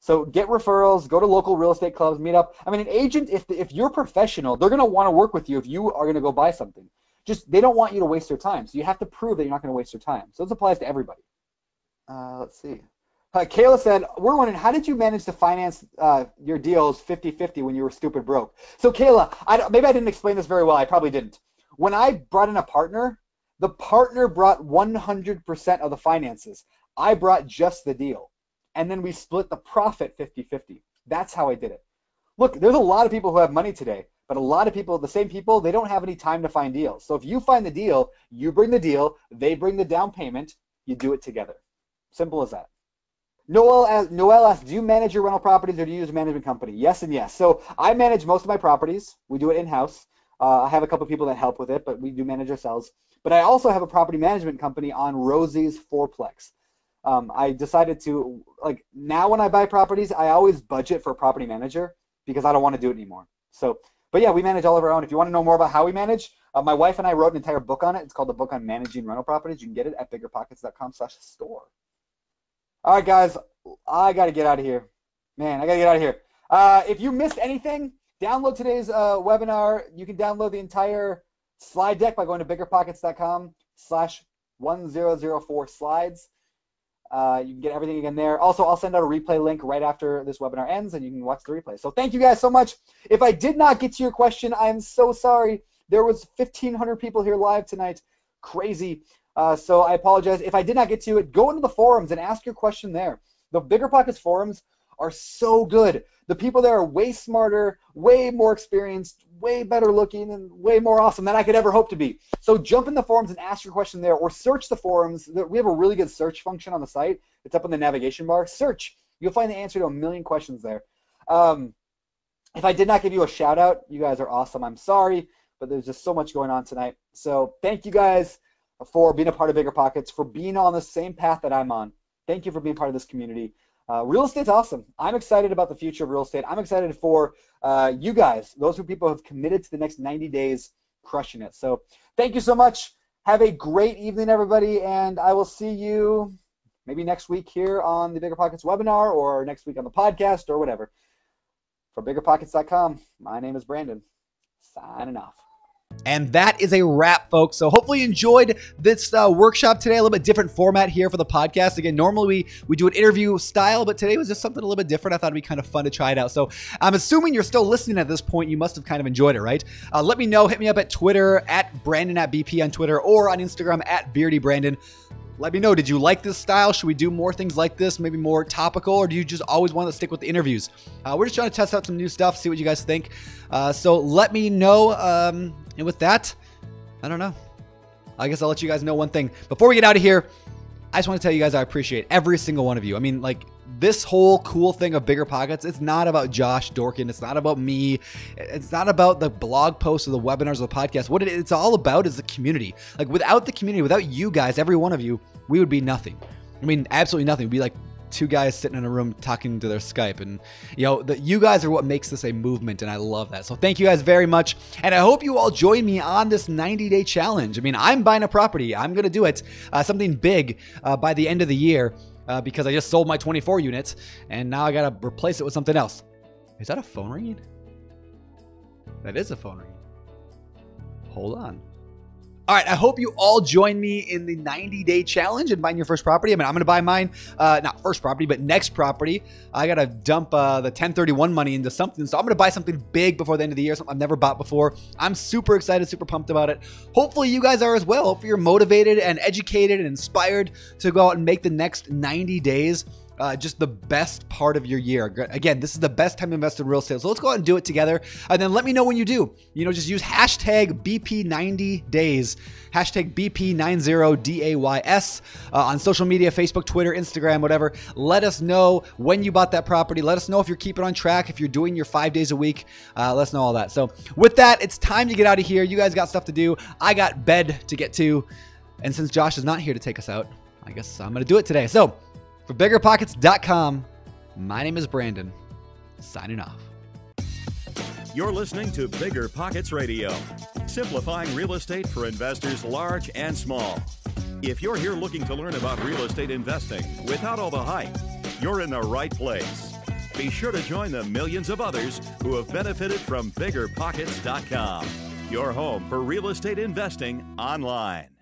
So get referrals, go to local real estate clubs, meet up. I mean, an agent, if you're professional, they're going to want to work with you if you are going to go buy something. Just they don't want you to waste their time. So you have to prove that you're not going to waste their time. So this applies to everybody. Let's see. Kayla said, we're wondering, how did you manage to finance your deals 50-50 when you were stupid broke? So Kayla, maybe I didn't explain this very well. I probably didn't. When I brought in a partner, the partner brought 100% of the finances. I brought just the deal. And then we split the profit 50-50. That's how I did it. Look, there's a lot of people who have money today, but a lot of people, the same people, they don't have any time to find deals. So if you find the deal, you bring the deal, they bring the down payment, you do it together. Simple as that. Noel asks, do you manage your rental properties or do you use a management company? Yes and yes. So I manage most of my properties. We do it in-house. I have a couple people that help with it, but we do manage ourselves. But I also have a property management company on Rosie's Fourplex. I decided to, now when I buy properties, I always budget for a property manager because I don't want to do it anymore. So, but yeah, we manage all of our own. If you want to know more about how we manage, my wife and I wrote an entire book on it. It's called The Book on Managing Rental Properties. You can get it at biggerpockets.com/store. All right, guys, I got to get out of here. Man, I got to get out of here. If you missed anything, download today's webinar. You can download the entire slide deck by going to biggerpockets.com/1004 slides. You can get everything again there. Also, I'll send out a replay link right after this webinar ends, and you can watch the replay. So thank you guys so much. If I did not get to your question, I'm so sorry. There was 1,500 people here live tonight. Crazy. So I apologize. If I did not get to it, go into the forums and ask your question there. The BiggerPockets forums are so good. The people there are way smarter, way more experienced, way better looking, and way more awesome than I could ever hope to be. So jump in the forums and ask your question there, or search the forums. We have a really good search function on the site. It's up in the navigation bar. Search. You'll find the answer to a million questions there. If I did not give you a shout out, you guys are awesome. I'm sorry, but there's just so much going on tonight. So thank you guys for being a part of BiggerPockets, for being on the same path that I'm on. Thank you for being part of this community. Real estate's awesome. I'm excited about the future of real estate. I'm excited for you guys, those people who have committed to the next 90 days crushing it. So thank you so much. Have a great evening, everybody, and I will see you maybe next week here on the BiggerPockets webinar or next week on the podcast or whatever. For BiggerPockets.com, my name is Brandon. Signing off. And that is a wrap, folks. So hopefully you enjoyed this workshop today. A little bit different format here for the podcast. Again, normally we do an interview style, but today was just something a little bit different. I thought it'd be kind of fun to try it out. So I'm assuming you're still listening at this point. You must have kind of enjoyed it, right? Let me know. Hit me up at Twitter, at Brandon@BP on Twitter, or on Instagram, at BeardyBrandon. Let me know, did you like this style? Should we do more things like this, maybe more topical, or do you just always want to stick with the interviews? We're just trying to test out some new stuff, see what you guys think. So let me know. And with that, I don't know. I guess I'll let you guys know one thing. Before we get out of here, I just want to tell you guys I appreciate every single one of you. I mean, like, this whole cool thing of BiggerPockets, it's not about Josh Dorkin. It's not about me. It's not about the blog posts or the webinars or the podcast. What it's all about is the community. Like, without the community, without you guys, every one of you, we would be nothing. I mean, absolutely nothing. We'd be like two guys sitting in a room talking to their Skype. And, you guys are what makes this a movement, and I love that. So thank you guys very much. And I hope you all join me on this 90-day challenge. I mean, I'm buying a property. I'm going to do it, something big by the end of the year. Because I just sold my 24 units, and now I got to replace it with something else. Is that a phone ringing? That is a phone ringing. Hold on. All right, I hope you all join me in the 90-day challenge and buying your first property. I mean, I'm going to buy mine, not first property, but next property. I got to dump the 1031 money into something. So I'm going to buy something big before the end of the year, something I've never bought before. I'm super excited, super pumped about it. Hopefully you guys are as well. Hopefully you're motivated and educated and inspired to go out and make the next 90 days just the best part of your year. Again, this is the best time to invest in real estate. So let's go out and do it together. And then let me know when you do. Just use hashtag BP90days, hashtag BP90DAYS on social media, Facebook, Twitter, Instagram, whatever. Let us know when you bought that property. Let us know if you're keeping on track, if you're doing your 5 days a week. Let us know all that. So with that, it's time to get out of here. You guys got stuff to do. I got bed to get to. And since Josh is not here to take us out, I guess I'm going to do it today. So for BiggerPockets.com, my name is Brandon, signing off. You're listening to Bigger Pockets Radio, simplifying real estate for investors large and small. If you're here looking to learn about real estate investing without all the hype, you're in the right place. Be sure to join the millions of others who have benefited from BiggerPockets.com, your home for real estate investing online.